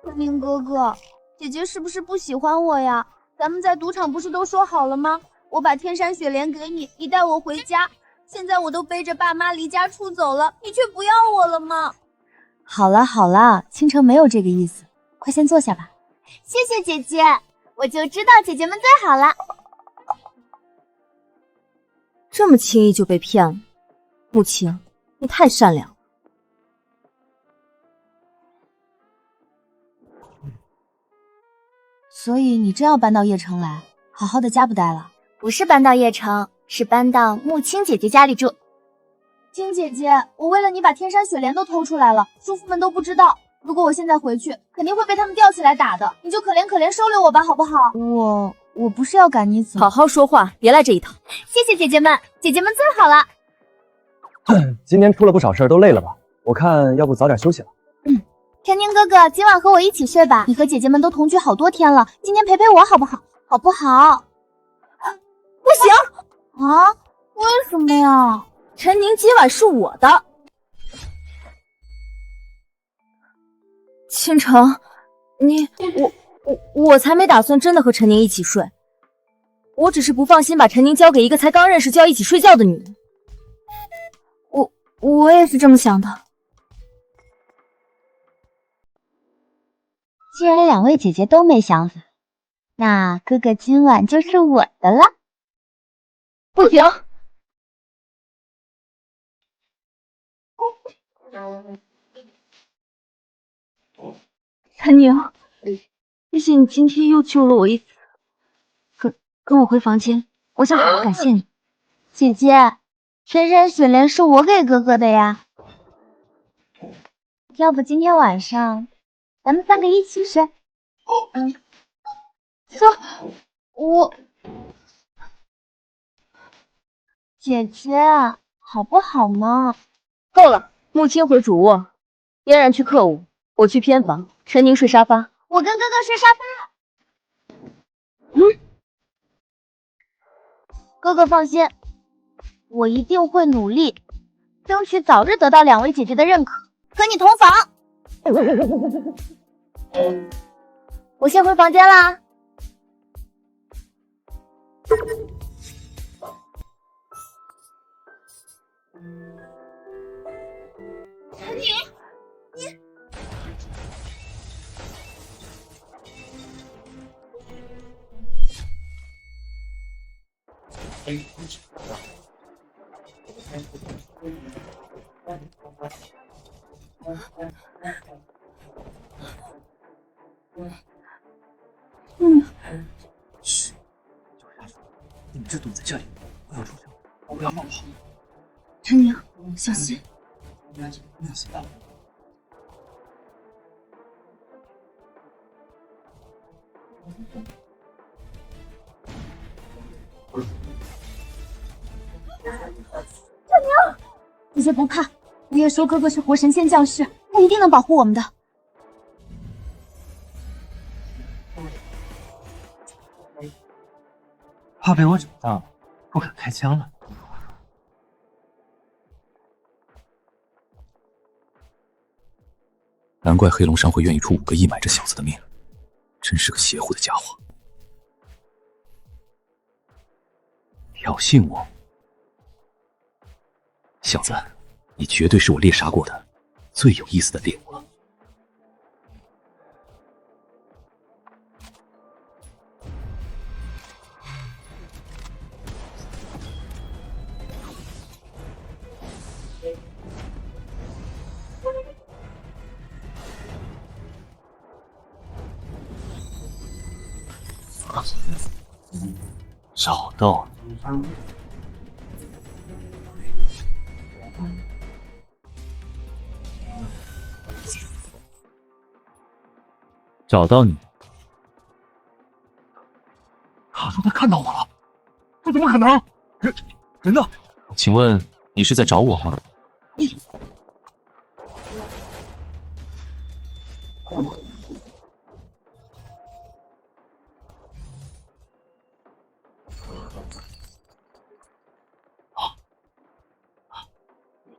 陈明哥哥，姐姐是不是不喜欢我呀？咱们在赌场不是都说好了吗？我把天山雪莲给你，你带我回家。现在我都背着爸妈离家出走了，你却不要我了吗？好啦好啦，倾城没有这个意思，快先坐下吧。谢谢姐姐，我就知道姐姐们最好了。这么轻易就被骗了，穆青，你太善良了。所以你真要搬到邺城来，好好的家不待了？不是搬到邺城，是搬到穆青姐姐家里住。青姐姐，我为了你把天山雪莲都偷出来了，叔父们都不知道。如果我现在回去，肯定会被他们吊起来打的。你就可怜可怜收留我吧，好不好？我不是要赶你走。好好说话，别来这一套。谢谢姐姐们，姐姐们最好了。今天出了不少事儿，都累了吧？我看要不早点休息了。陈宁哥哥，今晚和我一起睡吧。你和姐姐们都同居好多天了，今天陪陪我好不好？好不好？不行啊？为什么呀？陈宁今晚是我的。倾城，我才没打算真的和陈宁一起睡，我只是不放心把陈宁交给一个才刚认识就要一起睡觉的女人。我也是这么想的。既然两位姐姐都没想法，那哥哥今晚就是我的了。不行。陈宁，谢谢你今天又救了我一次。跟我回房间，我想好好感谢你。姐姐，天山雪莲是我给哥哥的呀。要不今天晚上咱们三个一起睡？我姐姐好不好嘛？够了，穆青回主卧，嫣然去客屋，我去偏房，陈宁睡沙发。我跟哥哥睡沙发。哥哥放心，我一定会努力，争取早日得到两位姐姐的认可，和你同房。我先回房间啦。陈宁，你。嘘，你们就躲在这里，不要出声，不要冒跑。陈宁，小心。陈宁，姐姐不怕，我也说哥哥是活神仙降世，他一定能保护我们的。怕被我找到，不敢开枪了。难怪黑龙山会愿意出5个亿买这小子的命，真是个邪乎的家伙。挑衅我，小子，你绝对是我猎杀过的最有意思的猎物了。找到你，找到你。他说他看到我了，这怎么可能？人呢？请问你是在找我吗？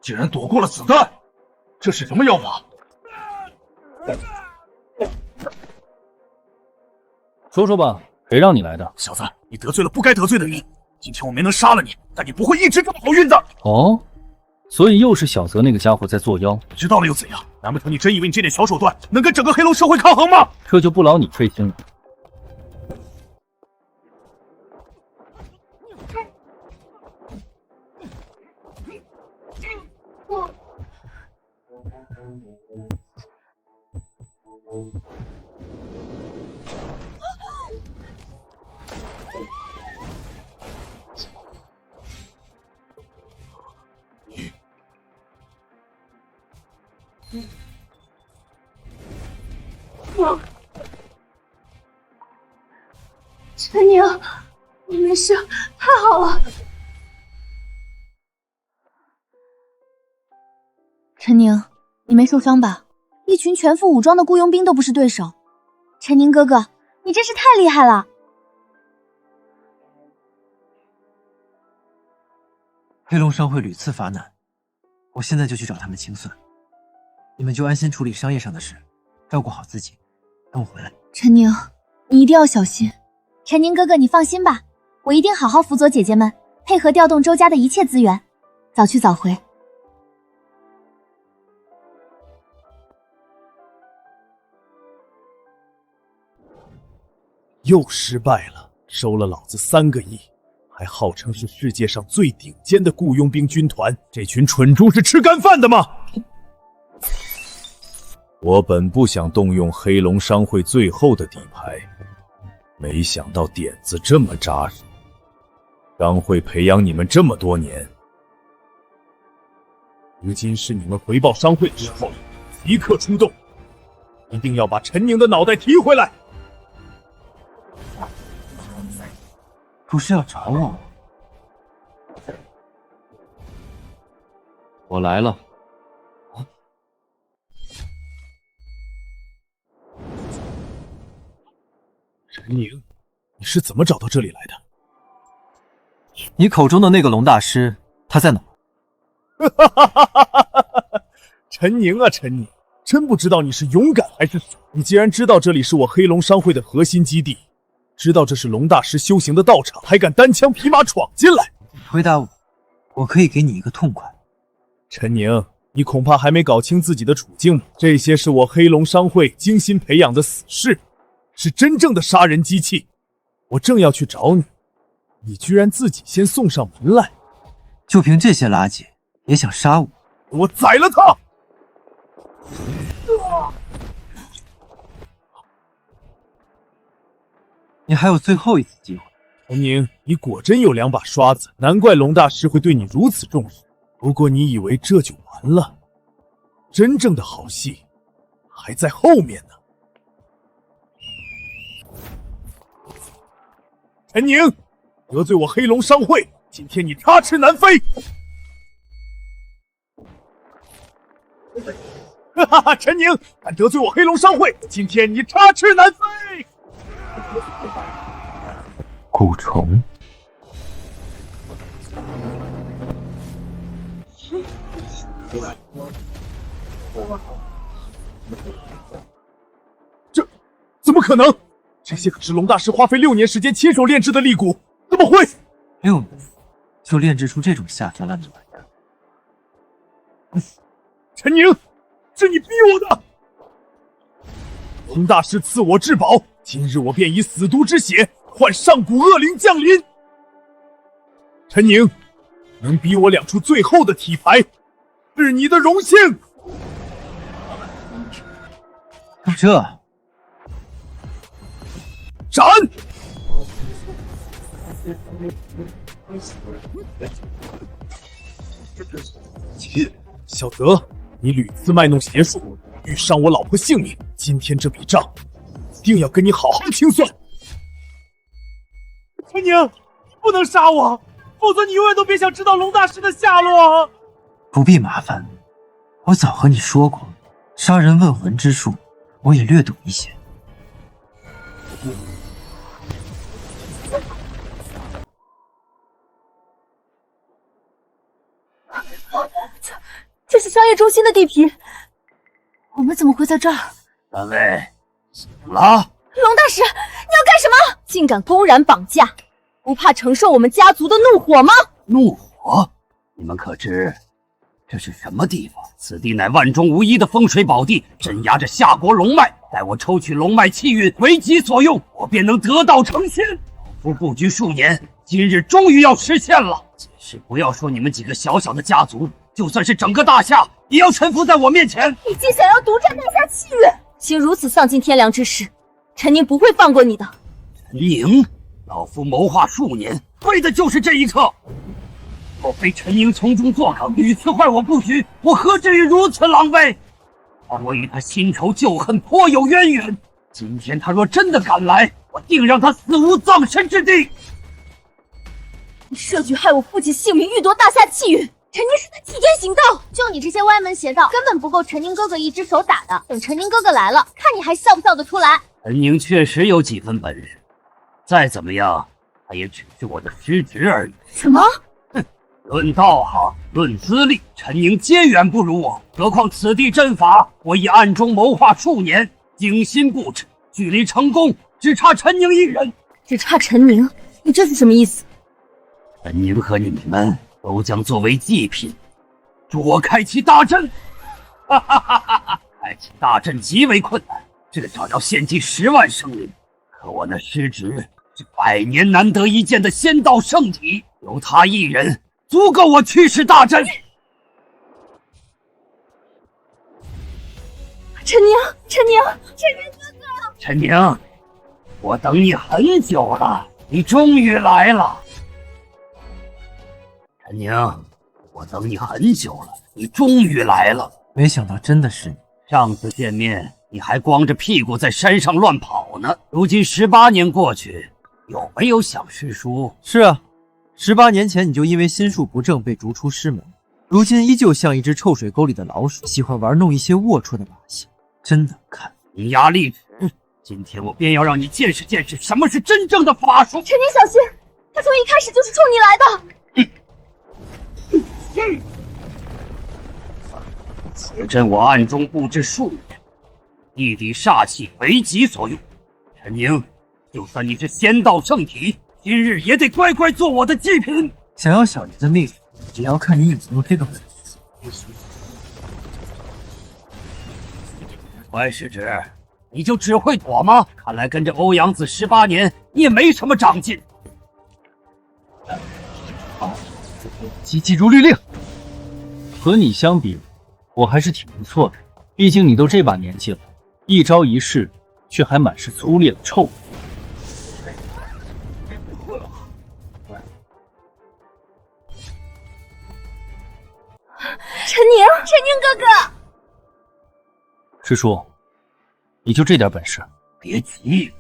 竟然躲过了子弹，这是什么妖法？说说吧，谁让你来的？小子，你得罪了不该得罪的人。今天我没能杀了你，但你不会一直这么好运的。哦，所以又是小泽那个家伙在作妖。知道了又怎样？难不成你真以为你这点小手段能跟整个黑龙社会抗衡吗？这就不劳你费心了。陈宁，你没事，太好了。陈宁，你没受伤吧？一群全副武装的雇佣兵都不是对手。陈宁哥哥，你真是太厉害了。黑龙商会屡次发难，我现在就去找他们清算。你们就安心处理商业上的事，照顾好自己。等我回来。陈宁，你一定要小心。陈宁哥哥，你放心吧，我一定好好辅佐姐姐们，配合调动周家的一切资源，早去早回。又失败了，收了老子3个亿，还号称是世界上最顶尖的雇佣兵军团，这群蠢猪是吃干饭的吗？我本不想动用黑龙商会最后的底牌，没想到点子这么扎实。商会培养你们这么多年，如今是你们回报商会的时候，即刻出动，一定要把陈宁的脑袋提回来。不是要找我吗？我来了。陈宁，你是怎么找到这里来的？你口中的那个龙大师，他在哪？陈宁啊，陈宁，真不知道你是勇敢还是傻。你既然知道这里是我黑龙商会的核心基地，知道这是龙大师修行的道场，还敢单枪匹马闯进来？回答我，我可以给你一个痛快。陈宁，你恐怕还没搞清自己的处境吧？这些是我黑龙商会精心培养的死士，是真正的杀人机器。我正要去找你，你居然自己先送上门来。就凭这些垃圾也想杀我？我宰了他！你还有最后一次机会。陈宁，你果真有2把刷子，难怪龙大师会对你如此重视。不过你以为这就完了？真正的好戏还在后面呢。陈宁，得罪我黑龙商会，今天你插翅难飞！哈哈哈！陈宁，敢得罪我黑龙商会，今天你插翅难飞！蛊虫。这怎么可能？这些可是龙大师花费6年时间亲手炼制的利蛊，怎么会？6年就炼制出这种下三滥的玩意儿？陈宁，是你逼我的！龙大师赐我至宝，今日我便以死毒之血换上古恶灵降临。陈宁，能逼我亮出最后的体牌，是你的荣幸。就这，斩！小泽，你屡次卖弄邪术，欲伤我老婆性命，今天这笔账一定要跟你好好清算。陈宁，你不能杀我，否则你永远都别想知道龙大师的下落。不必麻烦，我早和你说过，杀人问魂之术，我也略懂一些。这是商业中心的地皮，我们怎么会在这儿？三位，醒了！龙大师，你要干什么？竟敢公然绑架，不怕承受我们家族的怒火吗？怒火？你们可知这是什么地方？此地乃万中无一的风水宝地，镇压着夏国龙脉。待我抽取龙脉气运为己所用，我便能得道成仙。老夫布局数年，今日终于要实现了。只是不要说你们几个小小的家族，就算是整个大夏，也要臣服在我面前。你竟想要独占大夏气运，行如此丧尽天良之事，陈宁不会放过你的。陈宁，老夫谋划数年，为的就是这一刻。若非陈宁从中作梗，屡次坏我布局，我何至于如此狼狈？我与他新仇旧恨，颇有渊源。今天他若真的敢来，我定让他死无葬身之地。你设局害我父亲性命，欲夺大夏气运，陈宁是在替天行道。就你这些歪门邪道，根本不够陈宁哥哥一只手打的。等陈宁哥哥来了，看你还笑不笑得出来。陈宁确实有几分本事，再怎么样，他也只是我的师侄而已。什么？论道行，论资历，陈宁皆远不如我。何况此地阵法，我已暗中谋划数年，精心布置，距离成功只差陈宁一人。只差陈宁？你这是什么意思？陈宁和你们都将作为祭品，助我开启大阵。哈哈哈哈哈！开启大阵极为困难，至少要献祭10万生灵。可我那师侄是100年难得一见的仙道圣体，有他一人，足够我驱使大阵。陈宁哥哥！陈宁，我等你很久了，你终于来了。陈宁，我等你很久了，你终于来了。没想到真的是你。上次见面，你还光着屁股在山上乱跑呢。如今18年过去，有没有想师叔？是啊，18年前你就因为心术不正被逐出师门，如今依旧像一只臭水沟里的老鼠，喜欢玩弄一些龌龊的把戏。真的看伶牙俐齿，今天我便要让你见识见识什么是真正的法术。陈宁小心，他从一开始就是冲你来的。此阵我暗中布置数年，地底煞气为己所用。陈宁，就算你是仙道圣体，今日也得乖乖做我的祭品。想要小爷的命，也要看你有没有这个本事。乖师侄，你就只会躲吗？看来跟着欧阳子18年，你也没什么长进。急急如律令。和你相比，我还是挺不错的。毕竟你都这把年纪了，一招一式却还满是粗劣的臭味。陈宁哥哥。师叔，你就这点本事？别急，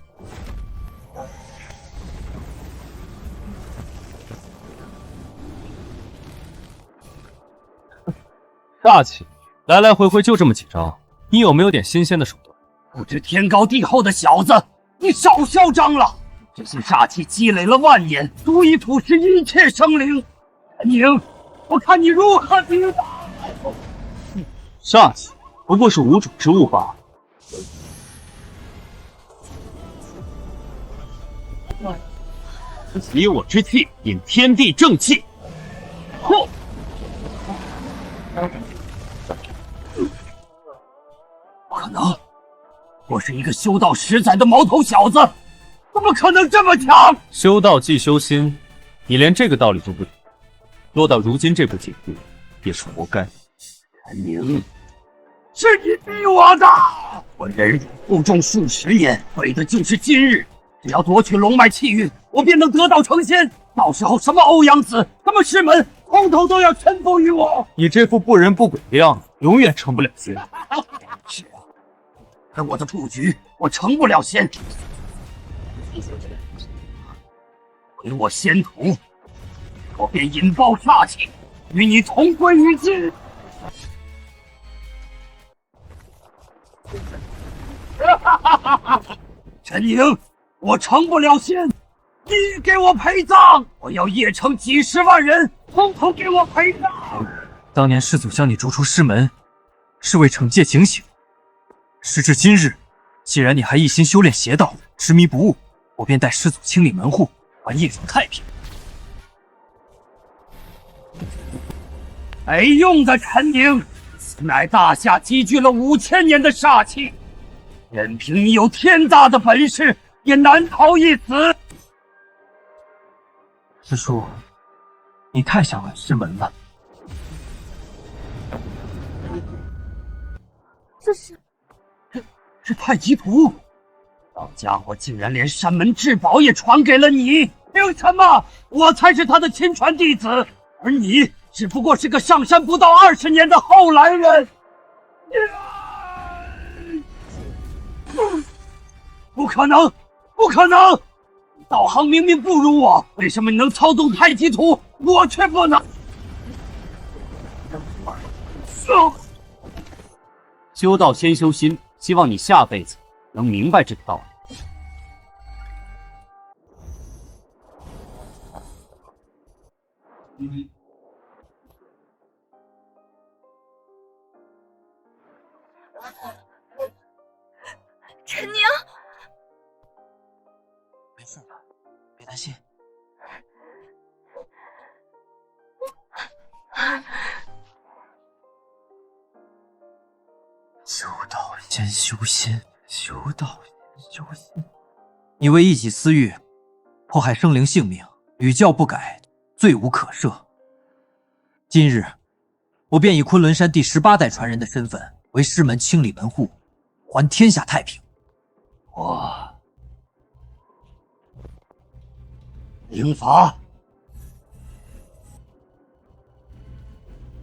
煞气，来来回回就这么几招，你有没有点新鲜的手段？不知天高地厚的小子，你少嚣张了！这些煞气积累了万年，足以腐蚀一切生灵。陈宁，我看你如何抵挡！煞气不过是无主之物罢了。以我之气引天地正气，嚯！不可能，我是一个修道10载的毛头小子，怎么可能这么强？修道即修心，你连这个道理都不懂，落到如今这步境地，也是活该。陈宁，是你逼我的！我忍辱负重数10年，为的就是今日。只要夺取龙脉气运，我便能得道成仙。到时候什么欧阳子，什么师门，统统都要臣服于我。你这副不人不鬼的样子，永远成不了仙。是啊，跟我的布局，我成不了仙。毁我仙途，我便引爆煞气，与你同归于尽。陈宁，我成不了仙，你给我陪葬！我要邺城几十万人，统统给我陪葬！当年师祖将你逐出师门，是为惩戒警醒。时至今日，既然你还一心修炼邪道，执迷不悟，我便带师祖清理门户，还邺城太平。没用的陈宁，此乃大夏积聚了5000年的煞气，任凭你有天大的本事，也难逃一死。师叔，你太想来师门了。这是太极图，老家伙竟然连山门至宝也传给了你，凭什么我才是他的亲传弟子，而你只不过是个上山不到20年的后来人？不可能，不可能！道行明明不如我，为什么你能操纵太极图，我却不能？修道先修心，希望你下辈子能明白这个道理。陈宁，没事的，别担心。修道先修心，修道先修心。你为一己私欲，迫害生灵性命，屡教不改，罪无可赦。今日，我便以昆仑山第18代传人的身份，为师门清理门户，还天下太平。灵法，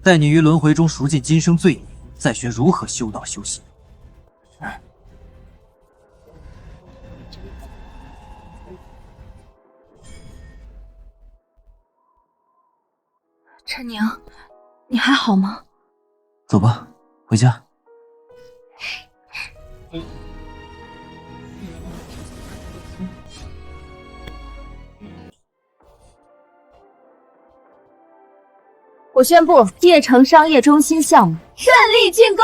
待你于轮回中赎尽今生罪孽，再学如何修道修行。陈宁，你还好吗？走吧，回家。我宣布，邺城商业中心项目顺利竣工。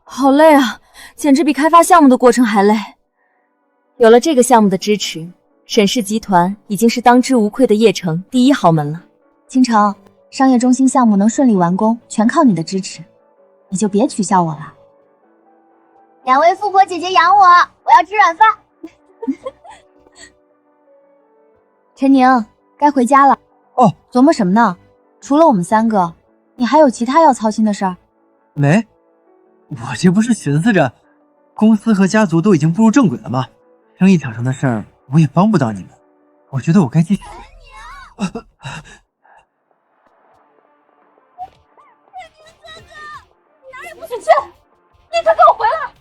好累啊，简直比开发项目的过程还累。有了这个项目的支持，沈氏集团已经是当之无愧的邺城第1豪门了。倾城，商业中心项目能顺利完工，全靠你的支持，你就别取笑我了。2位富婆姐姐养我，我要吃软饭。陈宁，该回家了。哦，琢磨什么呢？除了我们3个，你还有其他要操心的事儿？没，我这不是寻思着，公司和家族都已经步入正轨了吗？生意场上的事儿我也帮不到你们，我觉得我该继续。哪也不许去，立刻给我回来！